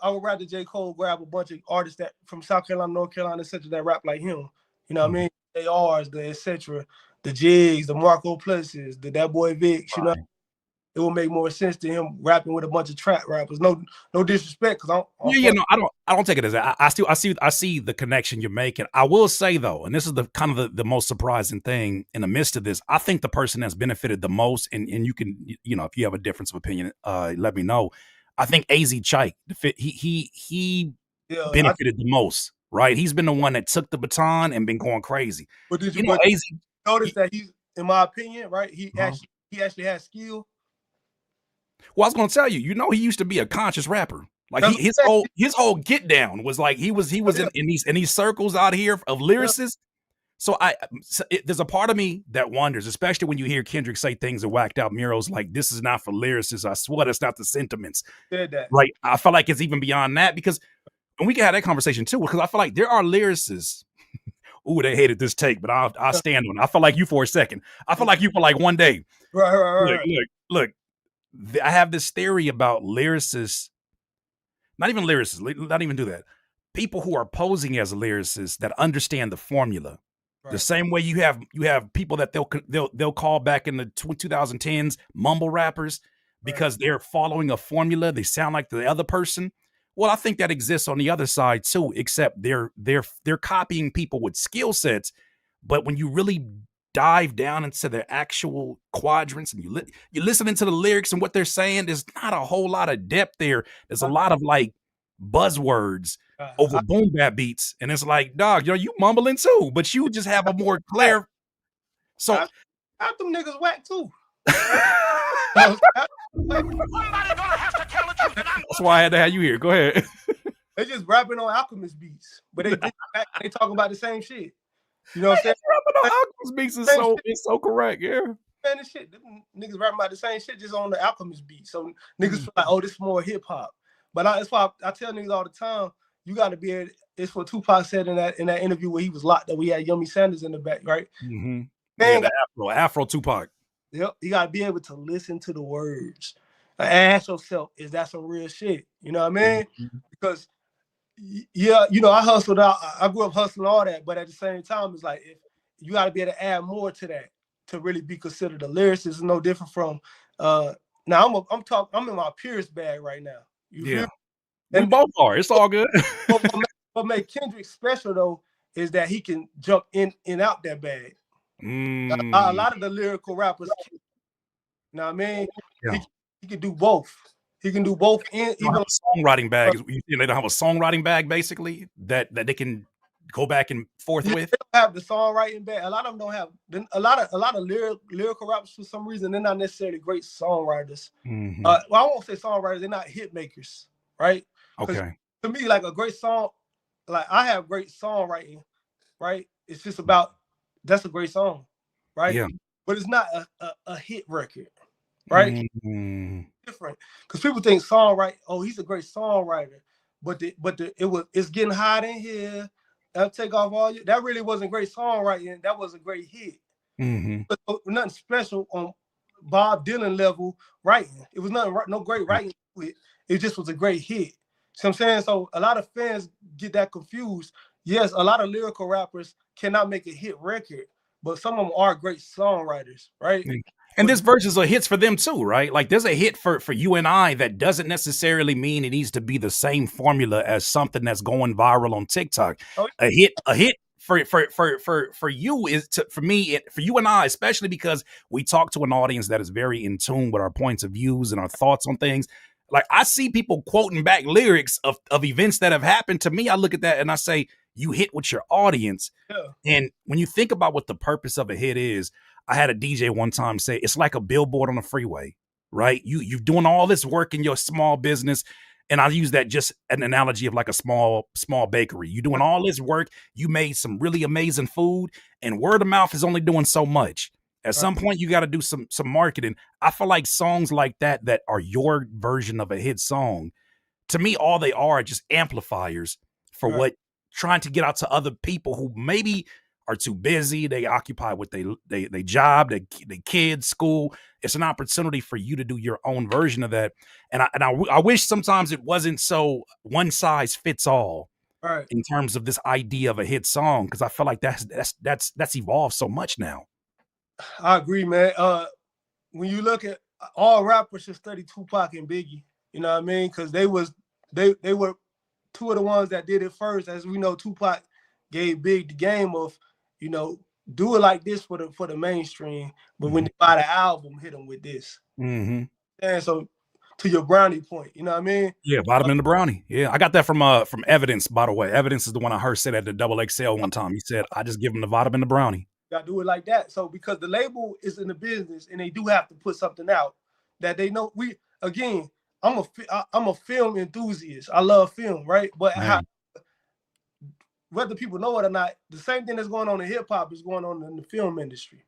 Speaker 3: I would rather J. Cole grab a bunch of artists that from South Carolina, North Carolina, etc. that rap like him. You know what I mean? The ARs, the etc., the Jigs, the Marco Pluses, the That Boi Vic. You know, it will make more sense to him rapping with a bunch of trap rappers. No disrespect, because
Speaker 2: I don't take it as that. I see the connection you're making. I will say though, and this is the kind of the most surprising thing in the midst of this, I think the person that's benefited the most, and you can, if you have a difference of opinion, let me know. I think AZ Chike, he benefited the most, right? He's been the one that took the baton and been going crazy.
Speaker 3: But did you notice that he's, in my opinion, right? He actually has skill.
Speaker 2: Well, I was going to tell you, he used to be a conscious rapper. Like his whole get down was like he was in these circles out here of lyricists. So there's a part of me that wonders, especially when you hear Kendrick say things and whacked out murals like, "This is not for lyricists. I swear that's not the sentiments." Right? I feel like it's even beyond that, because, and we can have that conversation too, because I feel like there are lyricists. Ooh, they hated this take, but I'll stand on it. I feel like you for a second. I feel like you for like one day.
Speaker 3: Right.
Speaker 2: Look. I have this theory about lyricists, not even lyricists, not even do that. People who are posing as lyricists that understand the formula. Right. The same way you have people that they'll call back in the 2010s mumble rappers because they're following a formula. They sound like the other person. Well, I think that exists on the other side too, except they're copying people with skill sets. But when you really dive down into the actual quadrants and you're listening to the lyrics and what they're saying, there's not a whole lot of depth there. There's a lot of like buzzwords over boom bap beats, and it's like, dog, you mumbling too, but you just have a more clear. So
Speaker 3: I them niggas whack too.
Speaker 2: That's why I had to have you here. Go ahead.
Speaker 3: They just rapping on Alchemist beats, but they talking about the same shit. You know what I'm saying?
Speaker 2: Rapping on Alchemist beats is so correct. Yeah.
Speaker 3: Man, this shit, niggas rapping about the same shit just on the Alchemist beat. So niggas feel like, oh, this is more hip hop. But that's why I tell niggas all the time, you got to be able. It's what Tupac said in that interview where he was locked up. We had Yummy Sanders in the back, right?
Speaker 2: Mm-hmm. Man, the Afro Tupac.
Speaker 3: Yep, you got to be able to listen to the words. Ask yourself, is that some real shit? You know what I mean? Mm-hmm. Because I hustled out. I grew up hustling all that, but at the same time, it's like if you got to be able to add more to that to really be considered a lyricist. Is no different from now. I'm in my Pierce bag right now.
Speaker 2: We both are. It's all good.
Speaker 3: What make Kendrick special though is that he can jump in and out that bag. A lot of the lyrical rappers, you know what I mean? Yeah. He can do both. He can do both. And even
Speaker 2: a songwriting bag. They don't have a songwriting bag basically that they can go back and forth with.
Speaker 3: They don't have the songwriting bag. A lot of them don't have. A lot of lyrical rappers for some reason they're not necessarily great songwriters. Mm-hmm. Well, I won't say songwriters. They're not hit makers, right?
Speaker 2: Okay.
Speaker 3: To me, like a great song, like I have great songwriting, right? It's just about that's a great song, right?
Speaker 2: Yeah.
Speaker 3: But it's not a hit record, right? Mm-hmm. Different because people think songwriting. Oh, he's a great songwriter, but it's getting hot in here. I'll take off all you. That really wasn't great songwriting. That was a great hit. Mm-hmm. But nothing special on Bob Dylan level writing. It was no great writing to it. It just was a great hit. See what I'm saying? So a lot of fans get that confused. Yes, a lot of lyrical rappers cannot make a hit record, but some of them are great songwriters, right?
Speaker 2: And this verses are hits for them too, right? Like there's a hit for you and I that doesn't necessarily mean it needs to be the same formula as something that's going viral on TikTok. A hit for you is for me, for you and I, especially because we talk to an audience that is very in tune with our points of views and our thoughts on things. Like I see people quoting back lyrics of events that have happened to me. I look at that and I say, you hit with your audience.
Speaker 3: Yeah.
Speaker 2: And when you think about what the purpose of a hit is, I had a DJ one time say, it's like a billboard on a freeway, right? You're doing all this work in your small business. And I use that just an analogy of like a small bakery. You're doing all this work. You made some really amazing food, and word of mouth is only doing so much. At some point, you got to do some marketing. I feel like songs like that are your version of a hit song, to me, all they are just amplifiers for what trying to get out to other people who maybe are too busy. They occupy with they job, they kids, school. It's an opportunity for you to do your own version of that. And I wish sometimes it wasn't so one size fits all in terms of this idea of a hit song, because I feel like that's evolved so much now.
Speaker 3: I agree, man. When you look at all rappers should study Tupac and Biggie, you know what I mean? Because they were two of the ones that did it first. As we know, Tupac gave Big the game of, you know, do it like this for the mainstream, but when they buy the album, hit them with this. And so, to your brownie point, you know what I mean?
Speaker 2: Yeah, vitamin the brownie. Yeah, I got that from Evidence, by the way. Evidence is the one I heard said at the Double XL one time. He said, "I just give him the vitamin the brownie."
Speaker 3: Got to do it like that. So because the label is in the business and they do have to put something out that they know. I'm a film enthusiast. I love film, right? But whether people know it or not, the same thing that's going on in hip hop is going on in the film industry,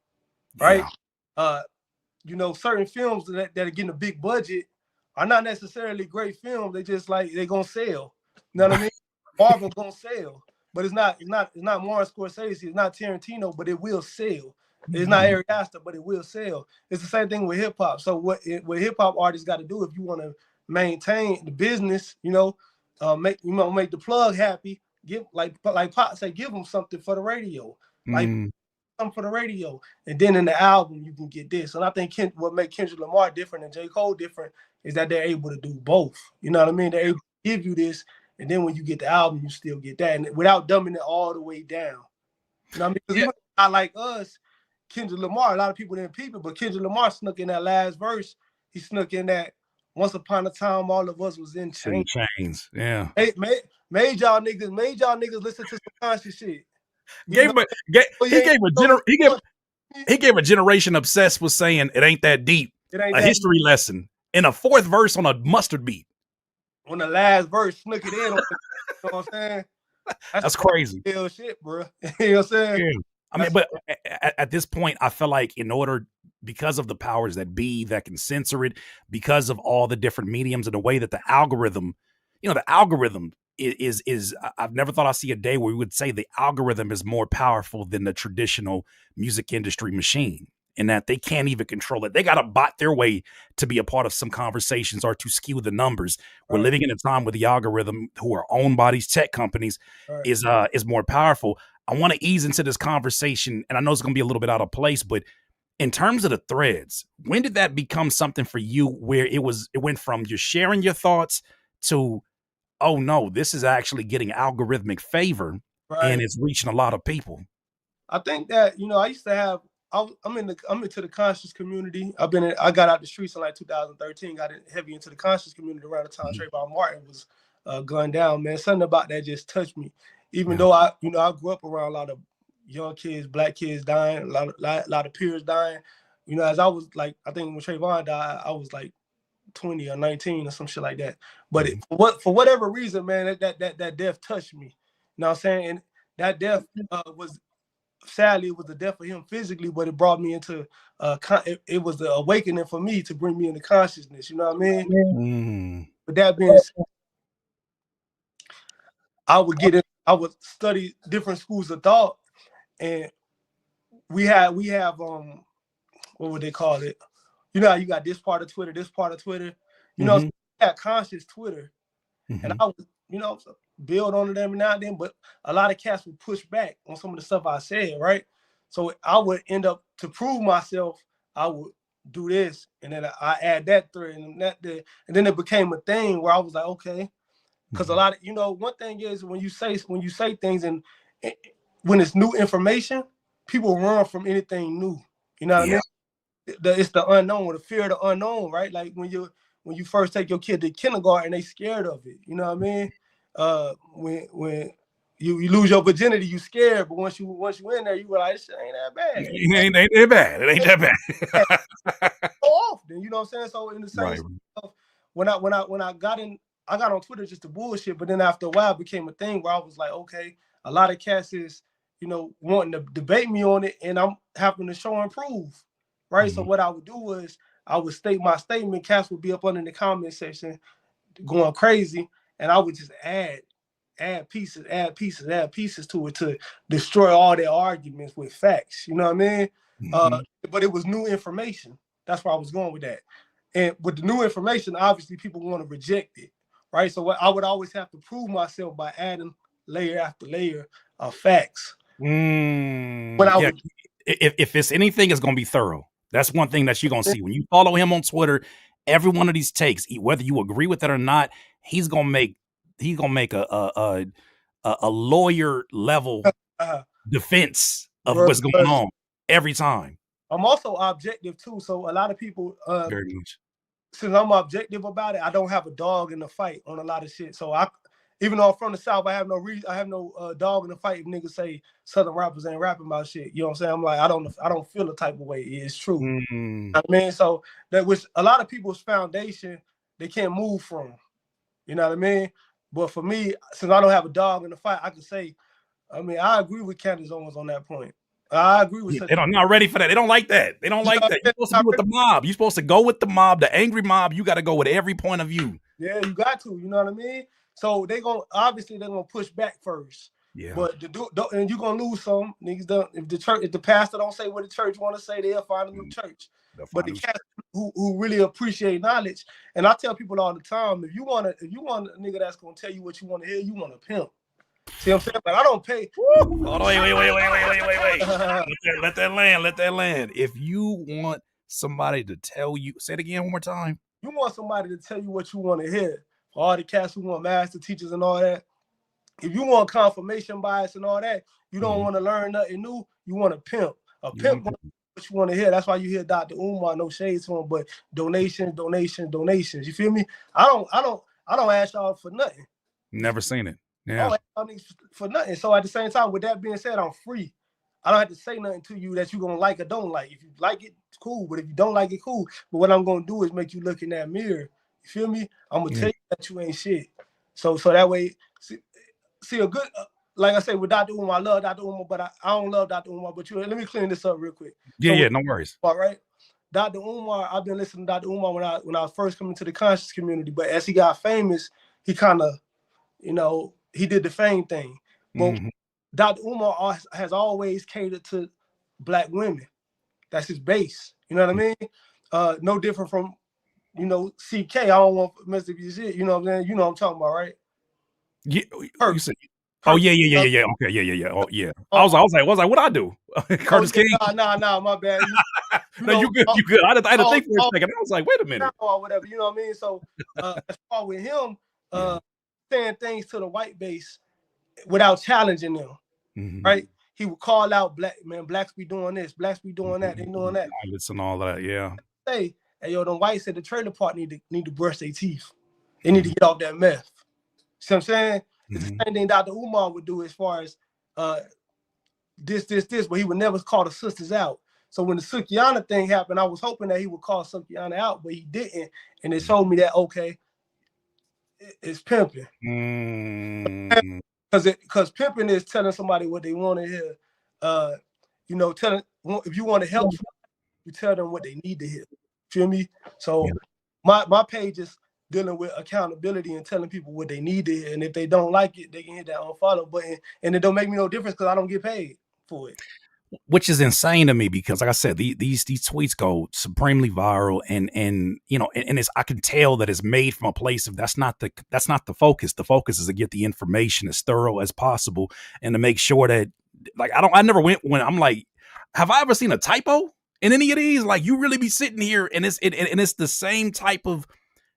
Speaker 3: right? Yeah. You know, certain films that are getting a big budget are not necessarily great films. They just like they're gonna sell. You know what I mean? Marvel's gonna sell, but it's not Martin Scorsese, it's not Tarantino, but it will sell. It's not Ari Aster, but it will sell. It's the same thing with hip hop. So what hip hop artists got to do if you want to maintain the business, you know, make the plug happy. Give like Pop say, give them something for the radio, like something for the radio, and then in the album you can get this. And I think what makes Kendrick Lamar different and J. Cole different is that they're able to do both. You know what I mean? They're able to give you this, and then when you get the album, you still get that, and without dumbing it all the way down. You know what I mean? Because even not like us, Kendrick Lamar, a lot of people didn't peep it, but Kendrick Lamar snuck in that last verse. He snuck in that once upon a time all of us was in chains.
Speaker 2: Yeah.
Speaker 3: Made y'all niggas listen to some conscious shit.
Speaker 2: He gave a generation obsessed with saying it ain't that deep. A history lesson in a fourth verse on a mustard beat.
Speaker 3: On the last verse, snuck it in. You know what I'm saying?
Speaker 2: That's crazy.
Speaker 3: Hell shit, bro. You know what I'm saying?
Speaker 2: Yeah. I mean, but at this point, I feel like because of the powers that be that can censor it, because of all the different mediums and the way that the algorithm is I've never thought I'd see a day where we would say the algorithm is more powerful than the traditional music industry machine, in that they can't even control it. They got to bot their way to be a part of some conversations or to skew the numbers. We're living in a time where the algorithm, who are owned by these tech companies, is more powerful. I want to ease into this conversation, and I know it's going to be a little bit out of place, but in terms of the threads, when did that become something for you where it went from you're sharing your thoughts to, oh no, this is actually getting algorithmic favor and it's reaching a lot of people?
Speaker 3: I think that, you know, I used to have, I'm into the conscious community. I got out the streets in like 2013, got heavy into the conscious community around the time Trayvon Martin was gunned down, man. Something about that just touched me. Even though I grew up around a lot of young kids, black kids dying, a lot of peers dying. You know, as I was like, I think when Trayvon died, I was like 20 or 19 or some shit like that. But for whatever reason, man, that death touched me. You know what I'm saying? And that death sadly, it was the death of him physically, but it brought me into it was the awakening for me to bring me into consciousness. You know what I mean? But that being said, I would study different schools of thought, and we have what would they call it? You know how you got this part of Twitter, You know, we had conscious Twitter, and I was, you know, build on it every now and then, but a lot of cats would push back on some of the stuff I said, right? So I would end up, to prove myself, I would do this, and then I add that thread and that there, and then it became a thing where I was like, okay, because a lot of, one thing is when you say things and when it's new information, people run from anything new. You know what I mean? It's the unknown, the fear of the unknown, right? Like when you first take your kid to kindergarten, they scared of it. You know what I mean? When you lose your virginity, you scared, but once you in there, you were like, this shit ain't that bad.
Speaker 2: It ain't that bad. It ain't that bad.
Speaker 3: So often, you know what I'm saying? So in the same stuff, when I got on Twitter just to bullshit, but then after a while it became a thing where I was like, okay, a lot of cats is, wanting to debate me on it, and I'm having to show and prove. Right. So what I would do was I would state my statement. Cats would be up under the comment section going crazy, and I would just add pieces to it to destroy all their arguments with facts. You know what I mean? But it was new information. That's where I was going with that. And with the new information, obviously people want to reject it. Right. So I would always have to prove myself by adding layer after layer of facts.
Speaker 2: If it's anything, it's going to be thorough. That's one thing that you're going to see. When you follow him on Twitter, every one of these takes, whether you agree with it or not, he's going to make a lawyer level defense of what's going on every time.
Speaker 3: I'm also objective too. So a lot of people,
Speaker 2: very much.
Speaker 3: Since I'm objective about it, I don't have a dog in the fight on a lot of shit. So even though I'm from the South, I have no dog in the fight if niggas say Southern rappers ain't rapping about shit. You know what I'm saying? I'm like, I don't feel the type of way. It's true. You know what I mean? So that was a lot of people's foundation they can't move from. You know what I mean? But for me, since I don't have a dog in the fight, I can say, I mean, I agree with Candace Owens on that point. I agree with
Speaker 2: they're not ready for that. They don't like that. They don't like that. You're supposed to be with the mob. You're supposed to go with the mob, the angry mob. You got to go with every point of view.
Speaker 3: Yeah, you got to. You know what I mean? So they're gonna push back first.
Speaker 2: Yeah.
Speaker 3: But and you're gonna lose some niggas. If the pastor don't say what the church want to say, they'll find a new church. But the cats who really appreciate knowledge, and I tell people all the time, if you want a nigga that's gonna tell you what you want to hear, you want a pimp. See what I'm saying? But I don't pay.
Speaker 2: Hold on, wait. Let that land. If you want somebody to tell you, say it again one more time.
Speaker 3: You want somebody to tell you what you want to hear. For all the cats who want master teachers and all that. If you want confirmation bias and all that, you don't want to learn nothing new. You want a pimp. A pimp what you want to hear. That's why you hear Dr. Umar, no shades to him, but donations. You feel me? I don't ask y'all for nothing.
Speaker 2: Never seen it. Yeah.
Speaker 3: I don't ask y'all for nothing. So at the same time, with that being said, I'm free. I don't have to say nothing to you that you're gonna like or don't like. If you like it, it's cool. But if you don't like it, cool. But what I'm gonna do is make you look in that mirror. You feel me? I'm gonna tell you that you ain't shit. So that way, see a good, like I say with Dr. Umar, I love Dr. Umar, but I don't love Dr. Umar. But let me clean this up real quick.
Speaker 2: Yeah, no worries.
Speaker 3: All right, Dr. Umar, I've been listening to Dr. Umar when I was first coming to the conscious community. But as he got famous, he kind of, he did the fame thing. But Dr. Umar has always catered to Black women. That's his base. You know what I mean? No different from, CK. I don't want to mess up your shit. You know what I'm saying? You know what I'm talking about, right?
Speaker 2: Yeah. You said, yeah. Okay, yeah. Oh, yeah. I was like, what'd I do? Curtis King?
Speaker 3: Nah, my bad.
Speaker 2: You good. I had to think for a second. I was like, wait a minute.
Speaker 3: Or whatever, you know what I mean? So as far with him, saying things to the white base without challenging them, right? He would call out blacks be doing this, blacks be doing that, they doing that.
Speaker 2: Listen, all that, yeah.
Speaker 3: Hey, yo, them whites at the trailer park need to brush their teeth. They need to get off that meth. See what I'm saying? It's the same thing Dr. Umar would do as far as this, but he would never call the sisters out. So when the Sukiana thing happened, I was hoping that he would call Sukiana out, but he didn't. And it showed me that, okay, it's pimping. Because pimping is telling somebody what they want to hear. If you want to help, you tell them what they need to hear. Feel me? So my page is dealing with accountability and telling people what they need to hear. And if they don't like it, they can hit that unfollow button. And it don't make me no difference because I don't get paid for it.
Speaker 2: which is insane to me because, like I said, these tweets go supremely viral, and it's, I can tell that it's made from a place of that's not the focus. The focus is to get the information as thorough as possible and to make sure that, like, I never went when I'm like, have I ever seen a typo in any of these? Like, you really be sitting here and it's the same type of,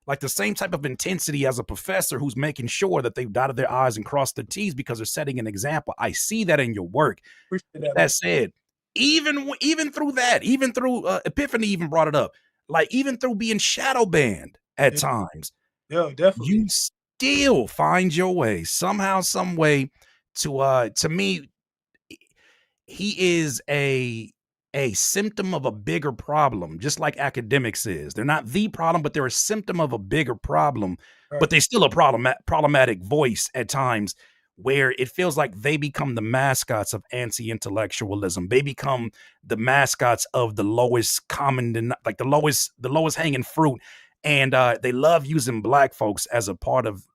Speaker 2: like, the same type of intensity as a professor who's making sure that they've dotted their I's and crossed their T's because they're setting an example. I see that in your work. That said, even through that, even through Epiphany even brought it up, like, even through being shadow banned at times,
Speaker 3: definitely,
Speaker 2: you still find your way somehow, some way to me, he is a symptom of a bigger problem, just like academics is. They're not the problem, but they're a symptom of a bigger problem.
Speaker 3: Right.
Speaker 2: But they're still a problematic voice at times, where it feels like they become the mascots of anti-intellectualism. They become the mascots of the lowest common, like the lowest hanging fruit. And they love using black folks as a part of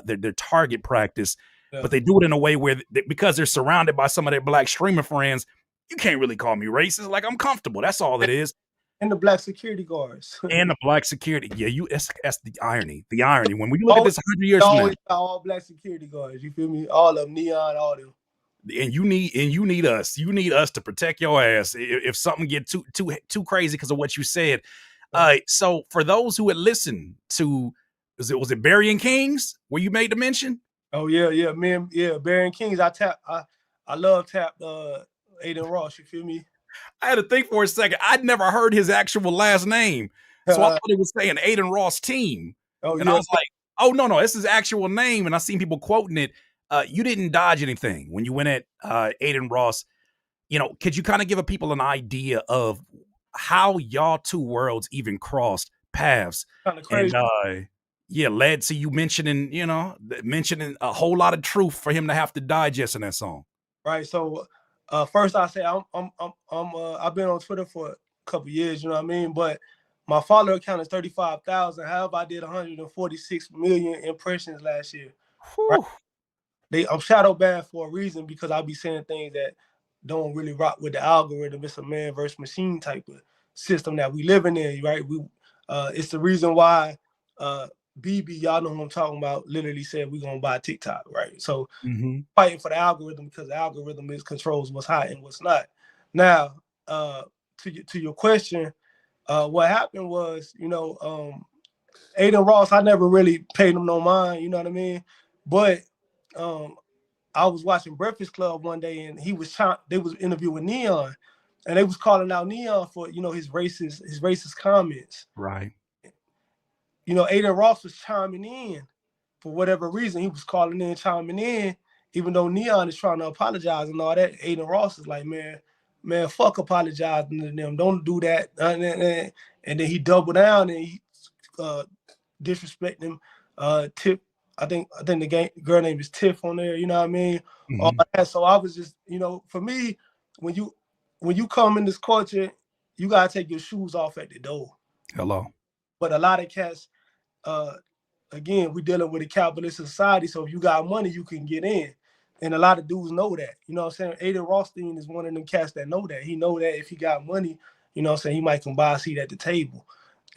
Speaker 2: their target practice. Yeah. But they do it in a way where, because they're surrounded by some of their black streamer friends, you can't really call me racist. Like, I'm comfortable. That's all it is.
Speaker 3: And the black security guards.
Speaker 2: And the black security. Yeah, that's the irony. The irony. When we look at this 100 years from now,
Speaker 3: all black security guards. You feel me? All of them, neon, all of them.
Speaker 2: And you need us. You need us to protect your ass if something get too crazy because of what you said. So for those who had listened to, was it Barry and Kings where you made the mention?
Speaker 3: Oh yeah, man, yeah, Barry and Kings. I love tapped Adin Ross. You feel me?
Speaker 2: I had to think for a second. I'd never heard his actual last name, so I thought he was saying Adin Ross team. And I was like, oh no, it's his actual name. And I seen people quoting it. You didn't dodge anything when you went at Adin Ross. Could you kind of give people an idea of how y'all two worlds even crossed paths?
Speaker 3: Kind of crazy.
Speaker 2: And led to you mentioning a whole lot of truth for him to have to digest in that song.
Speaker 3: Right. So first I say I've been on Twitter for a couple years, you know what I mean? But my follower count is 35,000. However, I did 146 million impressions last year. Right? I'm shadow banned for a reason, because I be saying things that don't really rock with the algorithm. It's a man versus machine type of system that we living in, right? It's the reason why BB, y'all know who I'm talking about, literally said we're gonna buy TikTok, right? So fighting for the algorithm, because the algorithm controls what's hot and what's not. Now, to your question, what happened was, Adin Ross, I never really paid him no mind, you know what I mean? But I was watching Breakfast Club one day, and they was interviewing Neon, and they was calling out Neon for his racist comments.
Speaker 2: Right.
Speaker 3: Adin Ross was chiming in for whatever reason. He was calling in, chiming in, even though Neon is trying to apologize and all that. Adin Ross is like, man, fuck apologizing to them. Don't do that. And then he doubled down and he disrespected him. Tip, I think the girl name is Tiff on there. You know what I mean? All that. So I was just, for me, when you come in this culture, you gotta take your shoes off at the door.
Speaker 2: Hello. But
Speaker 3: a lot of cats, again, we dealing with a capitalist society, so if you got money, you can get in. And a lot of dudes know that. You know what I'm saying? Adin Rothstein is one of them cats that know that. He know that if he got money, you know what I'm saying, he might come buy a seat at the table,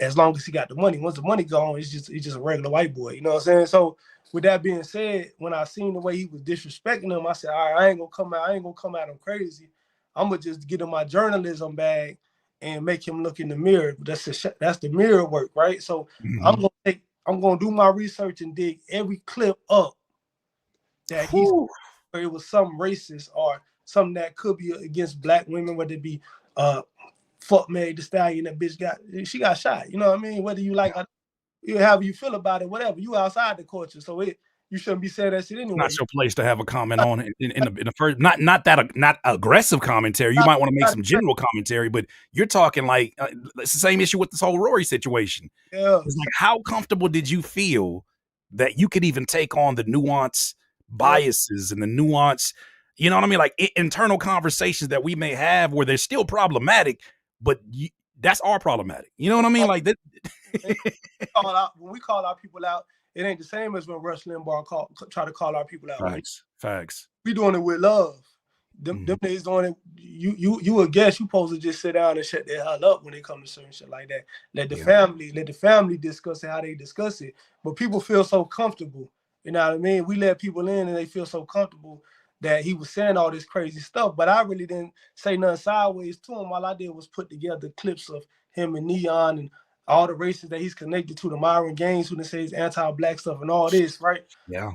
Speaker 3: as long as he got the money. Once the money gone, he's just a regular white boy. You know what I'm saying? So with that being said, when I seen the way he was disrespecting him, I said, all right, I ain't gonna come at him crazy. I'm gonna just get in my journalism bag and make him look in the mirror. That's the mirror work, right? So I'm gonna do my research and dig every clip up that where it was some racist or something that could be against black women, whether it be fuck Meg Thee Stallion, that bitch she got shot. You know what I mean? Whether you like however you feel about it, whatever, you outside the culture, so you shouldn't be saying that shit anyway.
Speaker 2: Not your place to have a comment on it in the first, not aggressive commentary. You might want to make some general commentary, but you're talking like it's the same issue with this whole Rory situation.
Speaker 3: Yeah.
Speaker 2: It's like, how comfortable did you feel that you could even take on the nuance biases and the nuance, you know what I mean? Like internal conversations that we may have where they're still problematic, but that's our problematic. You know what I mean? Like that.
Speaker 3: When we call our people out, it ain't the same as when Rush Limbaugh try to call our people out.
Speaker 2: Facts.
Speaker 3: We doing it with love. them niggas doing it. You a guest. You supposed to just sit down and shut the hell up when it comes to certain shit like that. Let the family discuss it how they discuss it. But people feel so comfortable. You know what I mean? We let people in and they feel so comfortable that he was saying all this crazy stuff. But I really didn't say nothing sideways to him. All I did was put together clips of him and Neon and all the races that he's connected to, the Myron Gaines, who says anti-black stuff and all this, right?
Speaker 2: Yeah.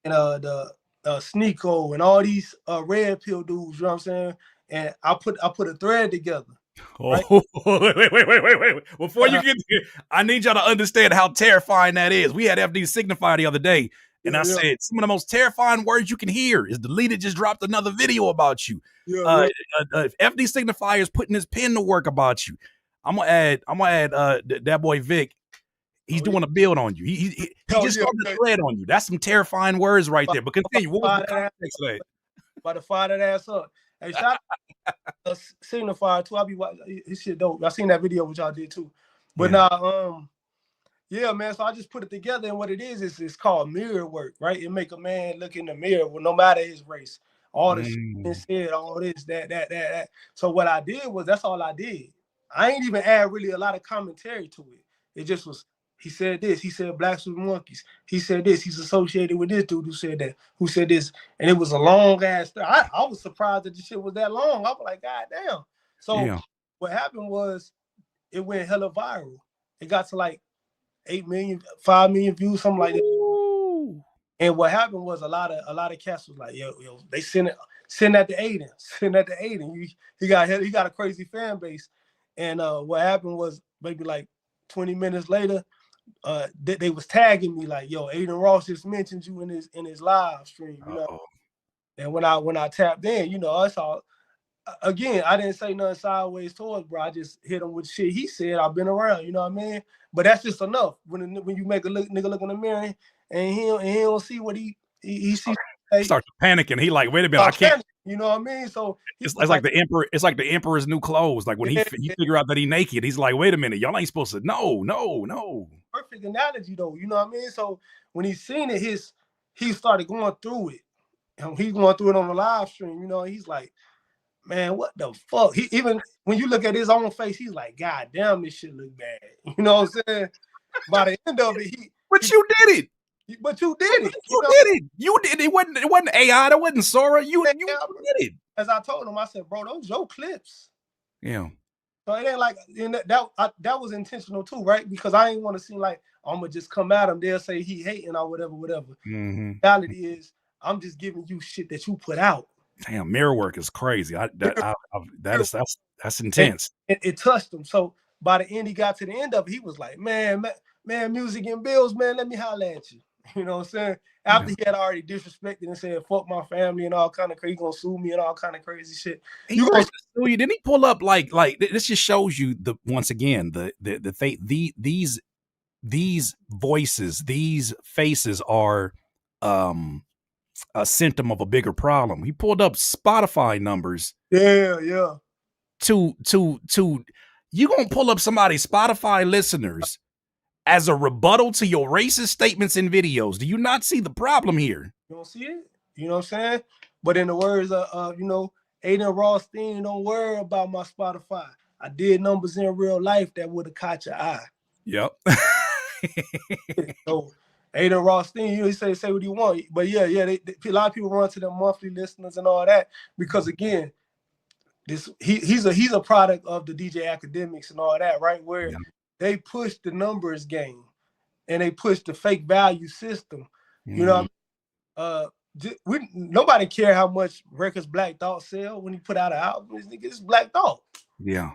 Speaker 3: And the Sneeko and all these red pill dudes, you know what I'm saying? And I put a thread together. Right?
Speaker 2: Oh, wait. Before you get there, I need y'all to understand how terrifying that is. We had FD Signify the other day, and I said some of the most terrifying words you can hear is Deleted just dropped another video about you. FD Signifier is putting his pen to work about you. I'm gonna add that boy Vic. He's doing a build on you. He just started a thread on you. That's some terrifying words right there. But continue. What was the context of that?
Speaker 3: About to fire that ass up. Hey, shout out to Signifier too. I be watching his shit dope. I seen that video which y'all did too. But yeah, man. So I just put it together, and what it is it's called mirror work, right? It make a man look in the mirror, no matter his race. All the shit said, all this, that. So what I did was that's all I did. I ain't even add really a lot of commentary to it. It just was. He said this. He said blacks with monkeys. He said this. He's associated with this dude who said that. Who said this? And it was a long ass story. I was surprised that the shit was that long. I was like, God damn. So what happened was it went hella viral. It got to like 8 million, 5 million views, something like that. Ooh. And what happened was a lot of cats was like, yo, they send that to Adin. Send that to Adin. He got a crazy fan base. And what happened was maybe like 20 minutes later. They was tagging me like, yo, Adin Ross just mentioned you in his live stream, you know. And when I tapped in, you know, that's all. Again, I didn't say nothing sideways towards, bro. I just hit him with shit he said. I've been around, you know what I mean. But that's just enough. When you make a nigga look in the mirror and he don't see what he sees.
Speaker 2: He starts panicking. He like, wait a minute, I can't.
Speaker 3: You know what I mean? So
Speaker 2: it's like the emperor. It's like the emperor's new clothes. Like when he figure out that he naked, he's like, wait a minute, y'all ain't supposed to. No.
Speaker 3: Perfect analogy though. You know what I mean? So when he seen it, he started going through it. And he's going through it on the live stream. You know, he's like, man, what the fuck? He even when you look at his own face, he's like, God damn, this shit look bad. You know what I'm saying? By the end of it,
Speaker 2: you did it.
Speaker 3: But you did it.
Speaker 2: You did it. You did it. It wasn't AI. That wasn't Sora. You did it.
Speaker 3: As I told him, I said, bro, those your clips.
Speaker 2: Yeah.
Speaker 3: So it ain't like that was intentional too, right? Because I ain't want to seem like I'm gonna just come at him. They'll say he hating or whatever.
Speaker 2: Mm-hmm.
Speaker 3: Reality is, I'm just giving you shit that you put out.
Speaker 2: Damn, mirror work is crazy. That's intense.
Speaker 3: It touched him. So by the end, he got to the end of it. He was like, man, music and bills, man. Let me holler at you. You know what I'm saying? After he had already disrespected and said, fuck my family and all kind of crazy, gonna sue me and all kind of crazy shit.
Speaker 2: You gonna sue you? Didn't he pull up like this just shows you once again these voices, these faces are a symptom of a bigger problem. He pulled up Spotify numbers.
Speaker 3: Yeah.
Speaker 2: To you gonna pull up somebody's Spotify listeners as a rebuttal to your racist statements and videos. Do you not see the problem here?
Speaker 3: You don't see it? You know what I'm saying? But in the words of, Adin Rothstein, don't worry about my Spotify. I did numbers in real life that would have caught your eye.
Speaker 2: Yep.
Speaker 3: So Adin Rothstein, he say what you want. But yeah, a lot of people run to their monthly listeners and all that because again, he's a product of the DJ academics and all that, right? Where they push the numbers game and they push the fake value system. You know what I mean? Nobody care how much records Black Thought sell when he put out an album. It's Black Thought.
Speaker 2: Yeah.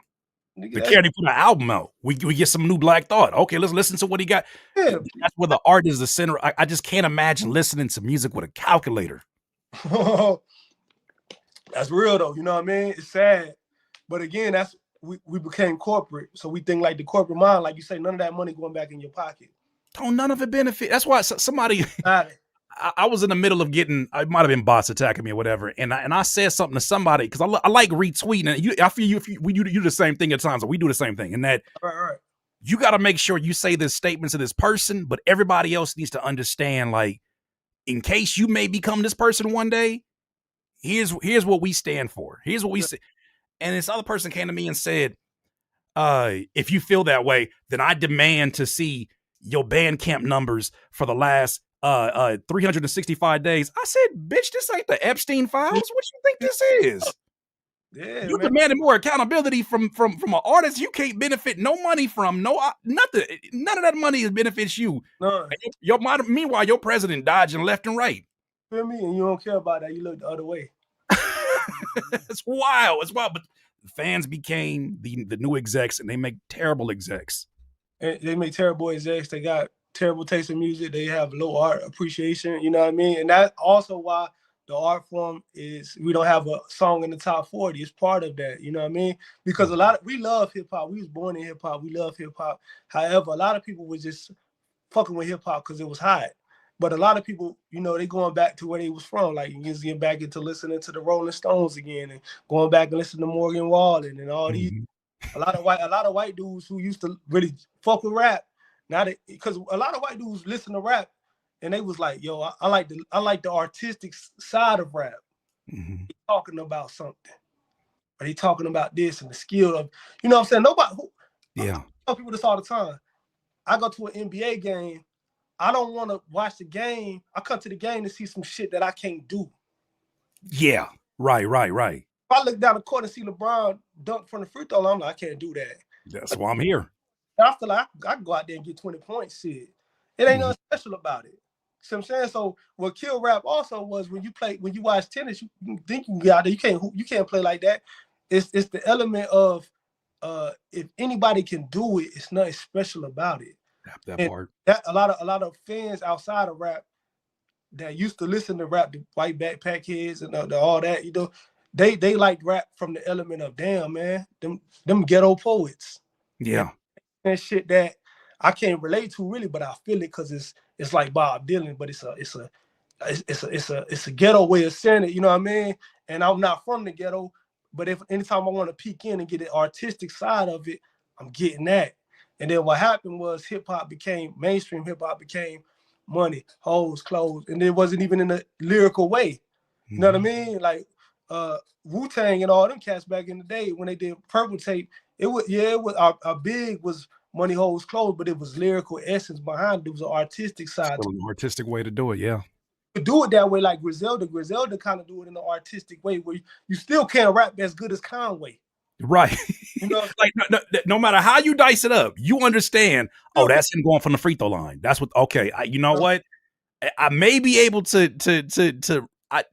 Speaker 2: They care he put an album out. We get some new Black Thought. Okay, let's listen to what he got. Yeah. That's where the art is the center. I just can't imagine listening to music with a calculator.
Speaker 3: That's real though. You know what I mean? It's sad. But again, we became corporate. So we think like the corporate mind, like you say, none of that money going back in your pocket.
Speaker 2: Don't none of it benefit. That's why somebody I was in the middle of getting, it might have been bots attacking me or whatever, and I said something to somebody because I like retweeting, and I feel you do the same thing at times, or we do the same thing, and that
Speaker 3: right.
Speaker 2: You got to make sure you say this statement to this person, but everybody else needs to understand, like, in case you may become this person one day, here's what we stand for. Here's what we say. And this other person came to me and said, if you feel that way, then I demand to see your Bandcamp numbers for the last 365 days. I said, bitch, this ain't the Epstein files. What you think this is?
Speaker 3: Yeah,
Speaker 2: you
Speaker 3: man.
Speaker 2: demanded more accountability from an artist you can't benefit no money from, nothing. None of that money benefits you.
Speaker 3: None.
Speaker 2: Meanwhile, your president dodging left and right.
Speaker 3: Feel me? And you don't care about that. You look the other way.
Speaker 2: It's wild. It's wild. But fans became the new execs, and they make terrible execs.
Speaker 3: And they make terrible execs. They got terrible taste in music. They have low art appreciation. You know what I mean? And that's also why the art form is, we don't have a song in the top 40. It's part of that. You know what I mean? Because we love hip hop. We was born in hip hop. We love hip hop. However, a lot of people was just fucking with hip hop because it was hot. But a lot of people, you know, they going back to where they was from. Like, you just getting back into listening to the Rolling Stones again, and going back and listening to Morgan Wallen and all these. A lot of white dudes who used to really fuck with rap. Now that, because a lot of white dudes listen to rap, and they was like, "Yo, I like the artistic side of rap." He's talking about something, but he talking about this and the skill of, you know what I'm saying? Nobody. I tell people this all the time. I go to an NBA game. I don't want to watch the game. I come to the game to see some shit that I can't do.
Speaker 2: Yeah, right.
Speaker 3: If I look down the court and see LeBron dunk from the free throw line, I'm like, I can't do that.
Speaker 2: That's why I'm here.
Speaker 3: I feel like I can go out there and get 20 points. Shit. It ain't nothing special about it. See what I'm saying? So what killed rap also was when you watch tennis, you think you can get out there. You can't play like that. It's the element of if anybody can do it, it's nothing special about it.
Speaker 2: That part.
Speaker 3: That a lot of fans outside of rap that used to listen to rap, the white backpack kids and all that, you know, they like rap from the element of, damn, man, them ghetto poets.
Speaker 2: Yeah.
Speaker 3: And shit that I can't relate to really, but I feel it because it's like Bob Dylan, but it's a ghetto way of saying it, you know what I mean? And I'm not from the ghetto, but if anytime I want to peek in and get the artistic side of it, I'm getting that. And then what happened was mainstream hip hop became money, hoes, clothes, and it wasn't even in a lyrical way. You know what I mean? Like Wu-Tang and all them cats back in the day when they did Purple Tape, it was our big was money, hoes, clothes, but it was lyrical essence behind it. It was an artistic side.
Speaker 2: An artistic way to do it, yeah.
Speaker 3: You do it that way, like Griselda. Griselda kind of do it in an artistic way where you still can't rap as good as Conway.
Speaker 2: Right.
Speaker 3: You know,
Speaker 2: like no matter how you dice it up, you understand, that's him going from the free throw line. That's what, okay, you know what? I may be able to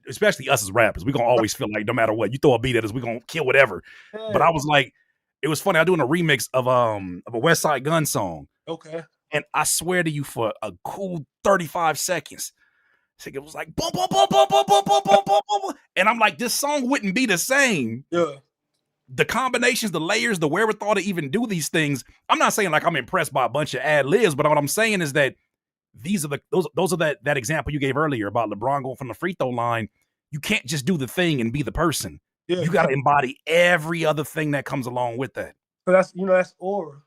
Speaker 2: especially us as rappers, we're going to always feel like no matter what, you throw a beat at us, we're going to kill whatever. Yeah. But I was like, it was funny, I doing a remix of a West Side Gun song.
Speaker 3: Okay.
Speaker 2: And I swear to you, for a cool 35 seconds, it was like, boom, boom, boom, boom, boom, boom, boom, boom, boom, boom. And I'm like, this song wouldn't be the same.
Speaker 3: Yeah.
Speaker 2: The combinations, the layers, the wherewithal to even do these things. I'm not saying like I'm impressed by a bunch of ad libs, but what I'm saying is that these are those are that example you gave earlier about LeBron going from the free throw line. You can't just do the thing and be the person. Yeah. You got to embody every other thing that comes along with that.
Speaker 3: So that's aura,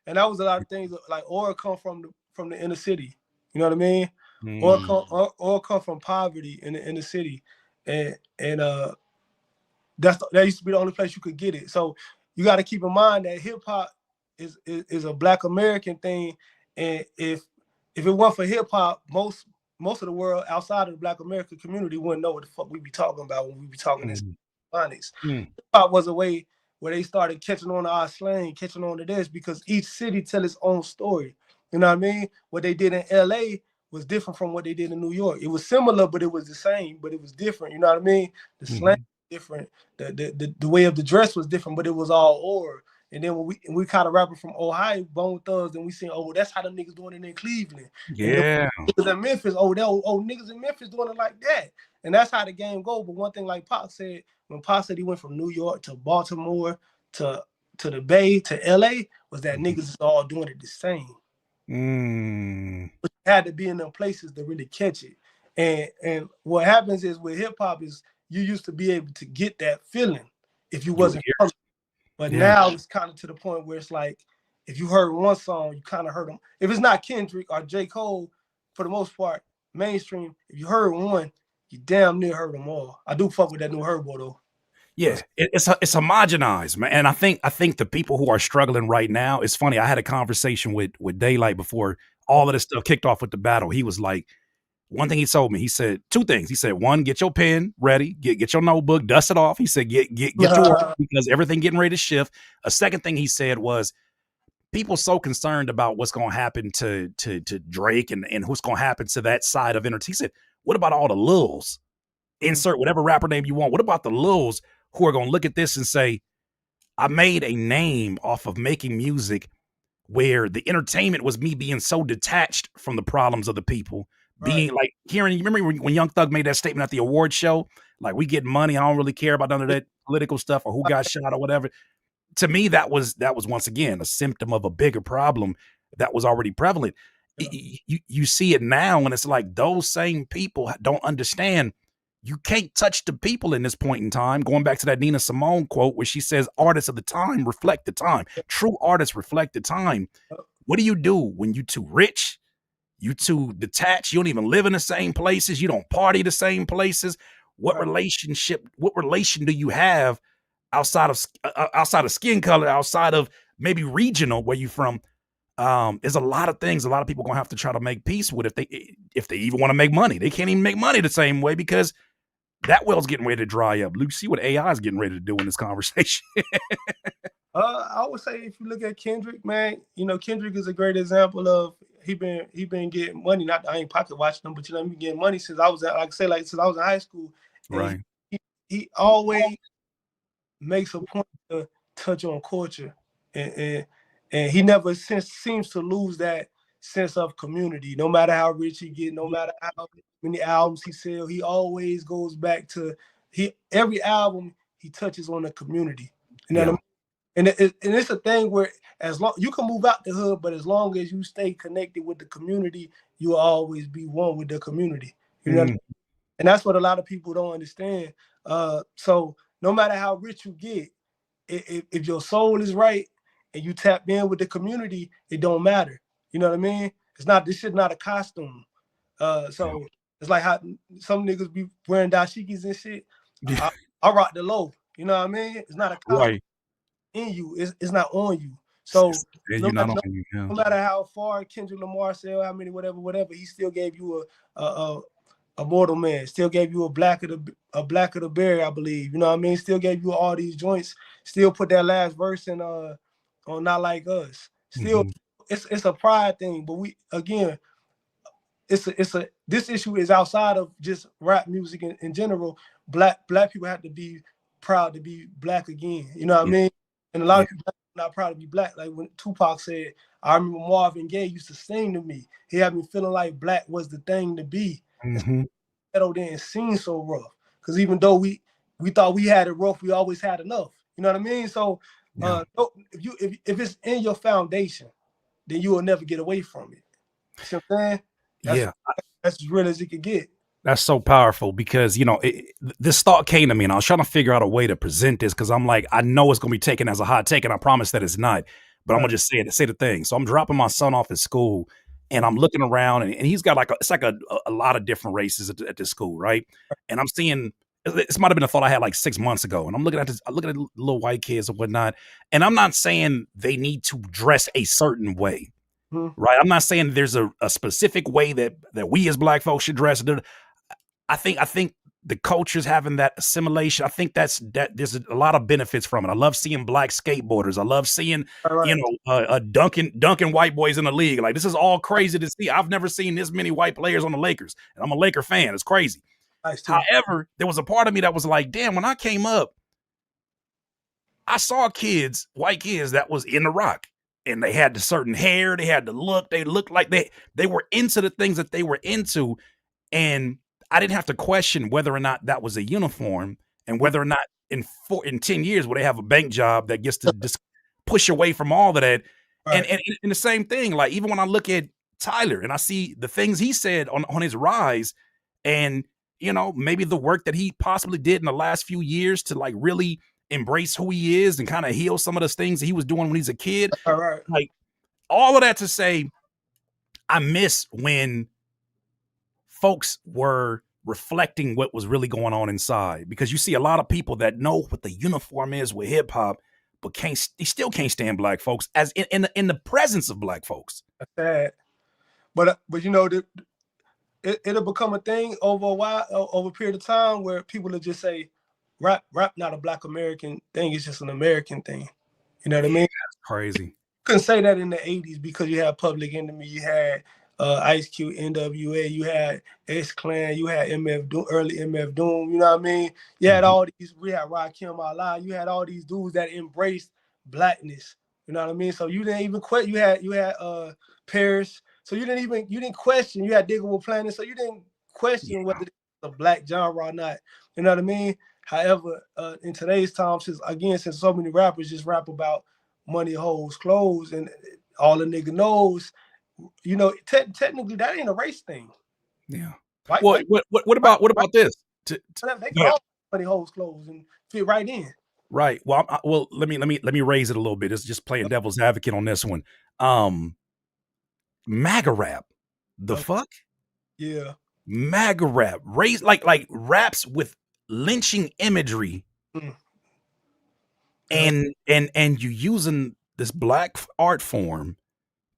Speaker 3: and that was a lot of things. Like aura come from the inner city. You know what I mean? Or come from poverty in the inner city, and that used to be the only place you could get it. So you got to keep in mind that hip hop is a Black American thing, and if it weren't for hip hop, most of the world outside of the Black American community wouldn't know what the fuck we be talking about when we be talking this phonics. Hip hop was a way where they started catching on to our slang, catching on to this, because each city tell its own story. You know what I mean? What they did in LA was different from what they did in New York. It was similar, but it was the same, but it was different. You know what I mean? The slang was different. The way of the dress was different, but it was all aura. And then when we kind of rapping from Ohio, Bone Thugs, and we saying, that's how them niggas doing it in Cleveland.
Speaker 2: Yeah.
Speaker 3: Niggas in Memphis, niggas in Memphis doing it like that. And that's how the game go. But one thing like Pac said, when Pac said he went from New York to Baltimore to the Bay to LA, was that niggas is all doing it the same. But you had to be in them places to really catch it. And what happens is with hip hop is you used to be able to get that feeling if you wasn't from. But now it's kind of to the point where it's like, if you heard one song, you kind of heard them. If it's not Kendrick or J. Cole, for the most part, mainstream, if you heard one, you damn near heard them all. I do fuck with that new Herbo though.
Speaker 2: Yeah, it's homogenized, man. And I think the people who are struggling right now, it's funny. I had a conversation with Daylight before all of this stuff kicked off with the battle. He was like, one thing he told me, he said two things. He said, one, get your pen ready, get your notebook, dust it off. He said, get to work because everything getting ready to shift. A second thing he said was, people so concerned about what's going to happen to Drake and what's going to happen to that side of entertainment. He said, what about all the lils? Insert whatever rapper name you want. What about the lils who are going to look at this and say, I made a name off of making music where the entertainment was me being so detached from the problems of the people, being like hearing, you remember when Young Thug made that statement at the award show? Like, we get money. I don't really care about none of that political stuff or who got shot or whatever. To me, that was once again a symptom of a bigger problem that was already prevalent. You see it now, and it's like those same people don't understand. You can't touch the people in this point in time. Going back to that Nina Simone quote where she says, artists of the time reflect the time. True artists reflect the time. What do you do when you too rich? You too detached? You don't even live in the same places. You don't party the same places. What relation do you have outside of skin color, outside of maybe regional, where you from? There's a lot of things a lot of people gonna have to try to make peace with if they even want to make money. They can't even make money the same way because that well's getting ready to dry up. Luke, see what AI is getting ready to do in this conversation.
Speaker 3: I would say if you look at Kendrick, man, you know, Kendrick is a great example of he been getting money. Not I ain't pocket watching him, but you know, he been getting money since I was since I was in high school.
Speaker 2: Right.
Speaker 3: He always makes a point to touch on culture, and he never seems to lose that sense of community. No matter how rich he get, no matter how many albums he sells, he always goes back to every album he touches on the community. You know what I mean? And it's a thing where as long you can move out the hood, but as long as you stay connected with the community, you will always be one with the community. You know what I mean? And that's what a lot of people don't understand. So no matter how rich you get, if your soul is right and you tap in with the community, it don't matter. You know what I mean? This shit not a costume. So it's like how some niggas be wearing dashikis and shit. I rock the low. You know what I mean? It's not a costume in you. It's not on you. So no matter how far Kendrick Lamar sell, how many whatever, he still gave you a mortal man. Still gave you a black of the berry, I believe. You know what I mean? Still gave you all these joints. Still put that last verse in on Not Like Us. Still, it's a pride thing. But this issue is outside of just rap music in general. Black people have to be proud to be black again. You know what I mean? And a lot of people are not proud to be black. Like when Tupac said, I remember Marvin Gaye used to sing to me. He had me feeling like black was the thing to be. Ghetto didn't seem so rough. Because even though we thought we had it rough, we always had enough. You know what I mean? So if it's in your foundation, then you will never get away from it. See what I'm saying? That's as real as it could get.
Speaker 2: That's so powerful because, you know, this thought came to me and I was trying to figure out a way to present this because I'm like, I know it's going to be taken as a hot take and I promise that it's not, but I'm going to just say the thing. So I'm dropping my son off at school and I'm looking around and he's got it's like a lot of different races at this school, right? And I'm seeing, this might have been a thought I had like 6 months ago. And I'm looking at little white kids and whatnot. And I'm not saying they need to dress a certain way, right? I'm not saying there's a specific way that we as black folks should dress. I think the culture's having that assimilation. I think that there's a lot of benefits from it. I love seeing black skateboarders. I love seeing, dunking white boys in the league. Like, this is all crazy to see. I've never seen this many white players on the Lakers. And I'm a Laker fan. It's crazy.
Speaker 3: Nice.
Speaker 2: However, there was a part of me that was like, damn, when I came up, I saw white kids that was in the rock. And they had the certain hair. They had the look. They looked like they were into the things that they were into. And I didn't have to question whether or not that was a uniform and whether or not in 10 years will they have a bank job that gets to just push away from all of that. Right. And the same thing, like even when I look at Tyler and I see the things he said on his rise and, you know, maybe the work that he possibly did in the last few years to like really embrace who he is and kind of heal some of those things that he was doing when he's a kid.
Speaker 3: All right.
Speaker 2: Like all of that to say, I miss when folks were reflecting what was really going on inside. Because you see a lot of people that know what the uniform is with hip hop, but they still can't stand black folks as in the presence of black folks.
Speaker 3: That's sad. But you know, it'll become a thing over a while, over a period of time, where people will just say, rap not a Black American thing, it's just an American thing. You know what I mean?
Speaker 2: That's crazy.
Speaker 3: Couldn't say that in the 80s because you had Public Enemy, you had Ice Cube, NWA, you had X-Clan, you had MF Doom, early MF Doom, you know what I mean? You had all these, we had Rakim Allah, you had all these dudes that embraced blackness, you know what I mean? So you didn't even quit, you had Paris, so you didn't question, you had Diggable Planet, so you didn't question whether it's a black genre or not, you know what I mean? However, in today's time, since so many rappers just rap about money, hoes, clothes, and all the nigga knows, you know, technically that ain't a race thing.
Speaker 2: Yeah. What about this?
Speaker 3: They can all money, hoes, clothes, and fit right in.
Speaker 2: Right. Well, let me raise it a little bit. It's just playing devil's advocate on this one. MAGA rap. The fuck?
Speaker 3: Yeah.
Speaker 2: MAGA rap. Raise like raps with lynching imagery. And you using this black art form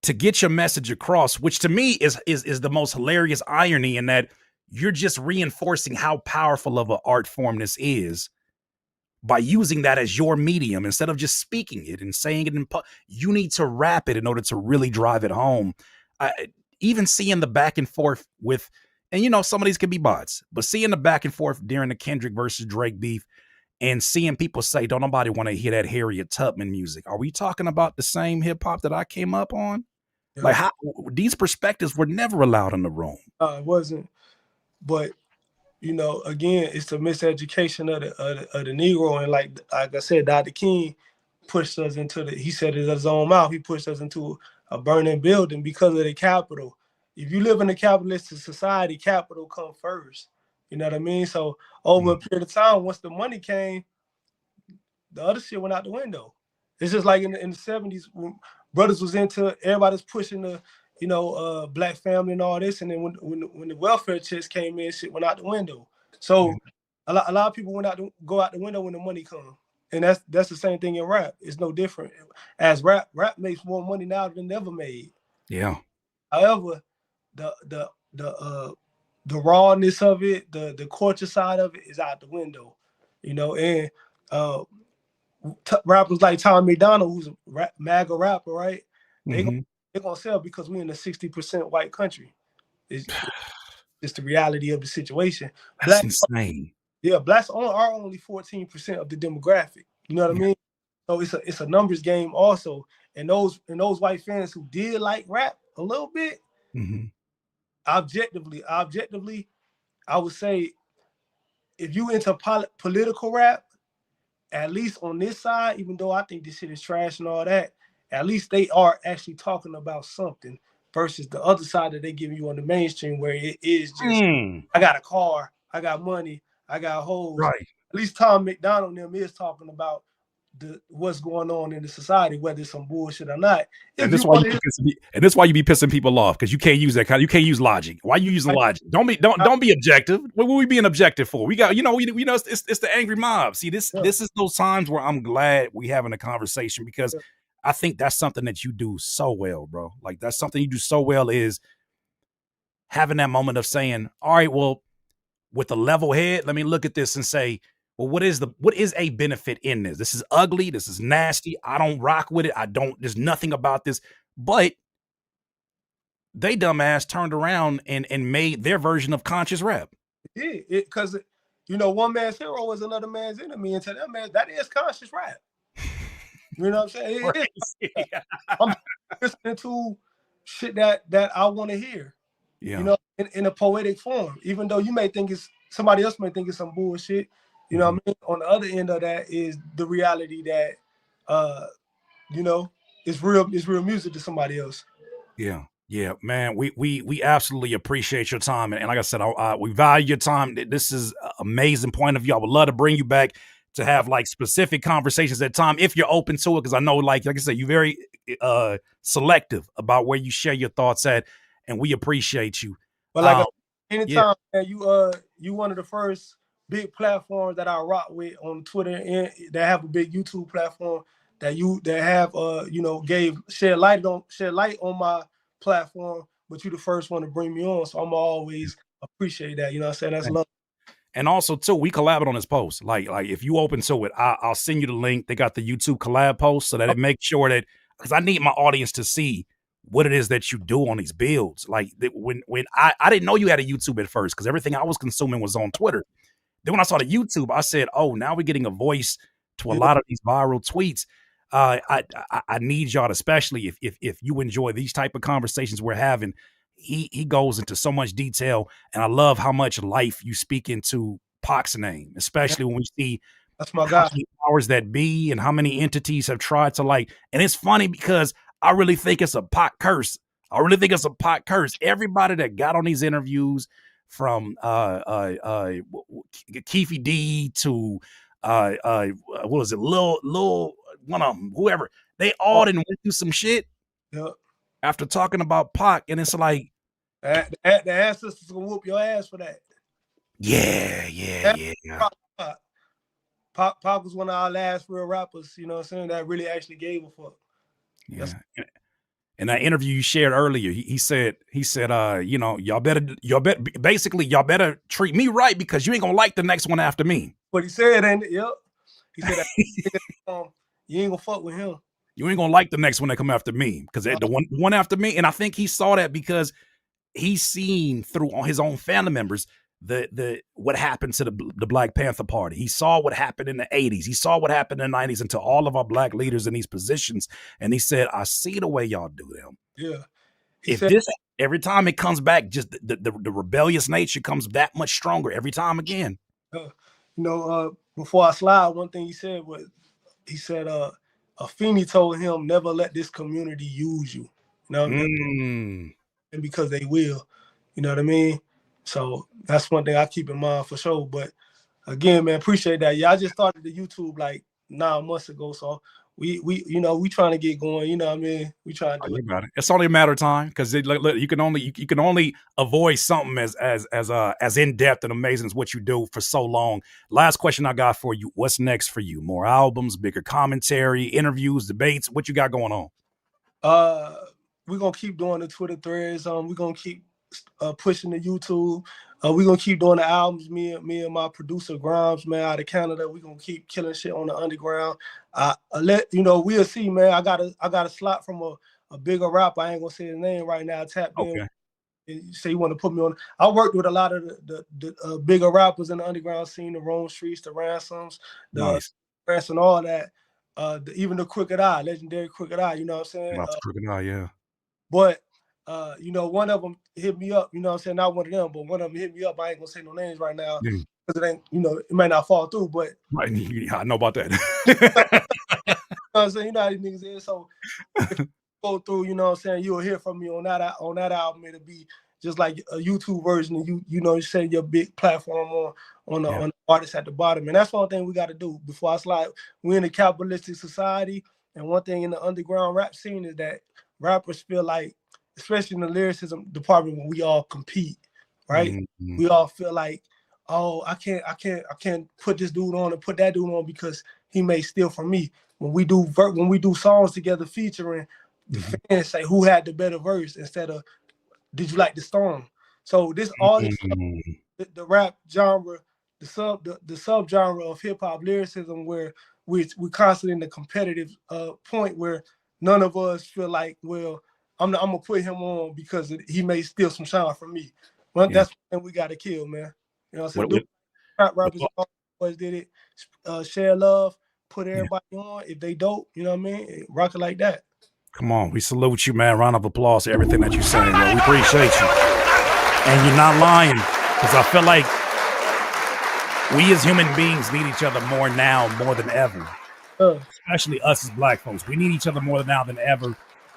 Speaker 2: to get your message across, which to me is the most hilarious irony, in that you're just reinforcing how powerful of an art form this is by using that as your medium instead of just speaking it and saying it you need to rap it in order to really drive it home. Even seeing the back and forth with, and you know, some of these could be bots, but seeing the back and forth during the Kendrick versus Drake beef, and seeing people say, don't nobody want to hear that Harriet Tubman music. Are we talking about the same hip hop that I came up on? Yeah. Like, how these perspectives were never allowed in the room.
Speaker 3: It wasn't. But, you know, again, it's the miseducation of the Negro. And like I said, Dr. King pushed us into he said it in his own mouth, he pushed us into a burning building because of the capital. If you live in a capitalistic society, capital comes first. You know what I mean? So over a period of time, once the money came, the other shit went out the window. It's just like in the 70s, when brothers was into, everybody's pushing the, you know, black family and all this. And then when the welfare checks came in, shit went out the window. So a lot of people go out the window when the money comes. And that's the same thing in rap. It's no different. As rap makes more money now than ever made.
Speaker 2: Yeah.
Speaker 3: However, the rawness of it, the culture side of it is out the window, you know. And rappers like Tom McDonald, who's a MAGA rapper, right? They're gonna sell because we're in a 60% white country. It's the reality of the situation.
Speaker 2: That's insane.
Speaker 3: Yeah, blacks are only 14% of the demographic. You know what I mean? So it's a numbers game also. And those white fans who did like rap a little bit, objectively, I would say, if you into political rap, at least on this side, even though I think this shit is trash and all that, at least they are actually talking about something versus the other side that they give you on the mainstream, where it is just, I got a car, I got money, I got hoes.
Speaker 2: Right.
Speaker 3: At least Tom McDonald and them is talking about what's going on in the society, whether it's some bullshit or not.
Speaker 2: And that's why you be pissing people off, because you can't use that you can't use logic. Why are you using logic? Don't be objective. What were we being objective for? We got, you know, we know it's the angry mob. See, this is those times where I'm glad we having a conversation, because I think that's something that you do so well, bro. Like, that's something you do so well, is having that moment of saying, all right, well, with a level head, let me look at this and say, well, what is a benefit in this? This is ugly. This is nasty. I don't rock with it. There's nothing about this. But they dumbass turned around and made their version of conscious rap.
Speaker 3: Yeah, because, you know, one man's hero is another man's enemy. And to that man, that is conscious rap. You know what I'm saying? I'm listening to shit that I want to hear. Yeah. You know, in a poetic form, even though you may think somebody else may think it's some bullshit. You know what I mean? On the other end of that is the reality that, you know, it's real music to somebody else.
Speaker 2: Yeah. Yeah, man, we absolutely appreciate your time. And like I said, we value your time. This is an amazing point of view. I would love to bring you back to have like specific conversations at time, if you're open to it. Because I know, like I said, you're very selective about where you share your thoughts at, and we appreciate you.
Speaker 3: But like anytime you you one of the first big platforms that I rock with on Twitter, and that have a big YouTube platform that have shed light on my platform. But you the first one to bring me on, so I'm always appreciate that. You know what I'm saying? That's love.
Speaker 2: And also, too, we collabed on this post. Like if you open to it, I'll send you the link. They got the YouTube collab post so that it makes sure that, because I need my audience to see what it is that you do on these builds. Like when I didn't know you had a YouTube at first, because everything I was consuming was on Twitter. Then when I saw the YouTube, I said, oh, now we're getting a voice to a lot of these viral tweets. I need y'all, especially if you enjoy these type of conversations we're having. He goes into so much detail, and I love how much life you speak into Pac's name, especially when we see
Speaker 3: that's my guy.
Speaker 2: Powers that be and how many entities have tried to and it's funny because I really think it's a Pac curse. Everybody that got on these interviews, from Keefy D to what was it, Lil one of them, whoever, they all didn't went through some shit.
Speaker 3: Yep.
Speaker 2: After talking about Pac, and it's like
Speaker 3: the ancestors gonna whoop your ass for that.
Speaker 2: Yeah.
Speaker 3: Pac was one of our last real rappers, you know what I'm saying, that really actually gave a fuck.
Speaker 2: Yeah. In that interview you shared earlier, he said, y'all better treat me right, because you ain't gonna like the next one after me.
Speaker 3: But he said, and yep, he said you ain't gonna fuck with him.
Speaker 2: You ain't gonna like the next one that come after me, because the one after me, and I think he saw that because he's seen through his own family members the what happened to the Black Panther Party. He saw what happened in the 80s. He saw what happened in the 90s, and to all of our Black leaders in these positions. And he said, I see the way y'all do them.
Speaker 3: Yeah.
Speaker 2: Every time it comes back, just the rebellious nature comes that much stronger every time again.
Speaker 3: Before I slide, one thing he said Afeni told him, never let this community use you. And because they will, you know what I mean? So that's one thing I keep in mind for sure. But again, man, appreciate that. Yeah, I just started the YouTube like 9 months ago. So we trying to get going, you know what I mean? We trying to do it.
Speaker 2: It's only a matter of time, because you can only avoid something as in-depth and amazing as what you do for so long. Last question I got for you. What's next for you? More albums, bigger commentary, interviews, debates? What you got going on?
Speaker 3: We're gonna keep doing the Twitter threads. We're gonna keep pushing the YouTube. We're gonna keep doing the albums. Me and my producer Grimes, man, out of Canada. We're gonna keep killing shit on the underground. We'll see, man. I got a slot from a bigger rapper. I ain't gonna say his name right now. Tapped in. You say you want to put me on. I worked with a lot of the bigger rappers in the underground scene, the Rome Streets, the Ransoms, Ransom, all that. Even the Crooked Eye, legendary Crooked Eye. You know what I'm saying?
Speaker 2: Crooked Eye, yeah.
Speaker 3: But one of them hit me up, you know what I'm saying? Not one of them, but one of them hit me up. I ain't gonna say no names right now, because it ain't, it might not fall through, but
Speaker 2: I know about that.
Speaker 3: You know what I'm saying? You know how these niggas is. So if you go through, you know what I'm saying, you'll hear from me on that album. It'll be just like a YouTube version of you say your big platform on the artist at the bottom. And that's one thing we gotta do before I slide. We're in a capitalistic society, and one thing in the underground rap scene is that rappers feel like, especially in the lyricism department, when we all compete, right? Mm-hmm. We all feel like, oh, I can't put this dude on and put that dude on because he may steal from me. When we do songs together featuring, the fans say who had the better verse instead of did you like the song? So this all this the rap genre, the sub genre of hip hop lyricism, where we're constantly in the competitive point where none of us feel like, well, I'm gonna put him on because he may steal some shine from me. Well, that's what we gotta kill, man. You know what I'm saying? Rap rappers always did it. Share love, put everybody on. If they dope, you know what I mean? Rock it like that.
Speaker 2: Come on, we salute you, man. Round of applause to everything that you're saying, bro. We appreciate you. And you're not lying, because I feel like we as human beings need each other more now, more than ever. Especially us as Black folks. We need each other more now than ever.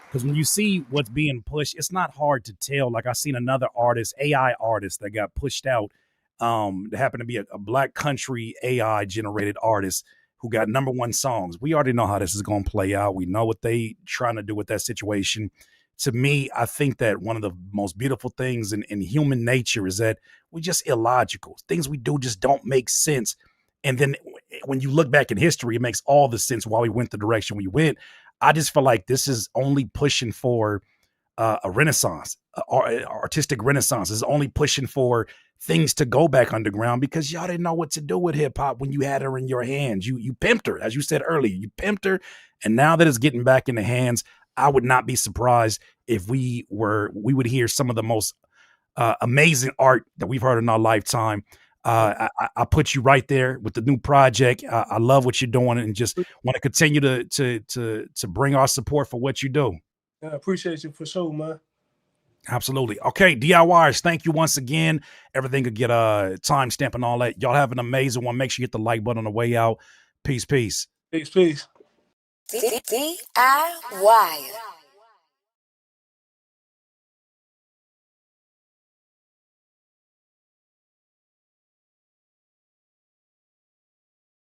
Speaker 2: Because when you see what's being pushed, it's not hard to tell. Like I seen another artist, AI artist, that got pushed out. That happened to be a Black country AI generated artist who got #1 songs. We already know how this is going to play out. We know what they trying to do with that situation. to me, I think that one of the most beautiful things in human nature is that we're just illogical. Things we do just don't make sense. And then when you look back in history, it makes all the sense why we went the direction we went. I just feel like this is only pushing for a renaissance, artistic renaissance. Is only pushing for things to go back underground because y'all didn't know what to do with hip hop when you had her in your hands. You pimped her, as you said earlier. You pimped her, and now that it's getting back in the hands, I would not be surprised if we would hear some of the most amazing art that we've heard in our lifetime. I put you right there with the new project. I love what you're doing, and just want to continue to bring our support for what you do.
Speaker 3: I appreciate you for sure, man.
Speaker 2: Absolutely. Okay, DIYers, thank you once again. Everything could get a timestamp and all that. Y'all have an amazing one. Make sure you hit the like button on the way out. Peace, peace.
Speaker 3: Peace, peace.
Speaker 1: DIY.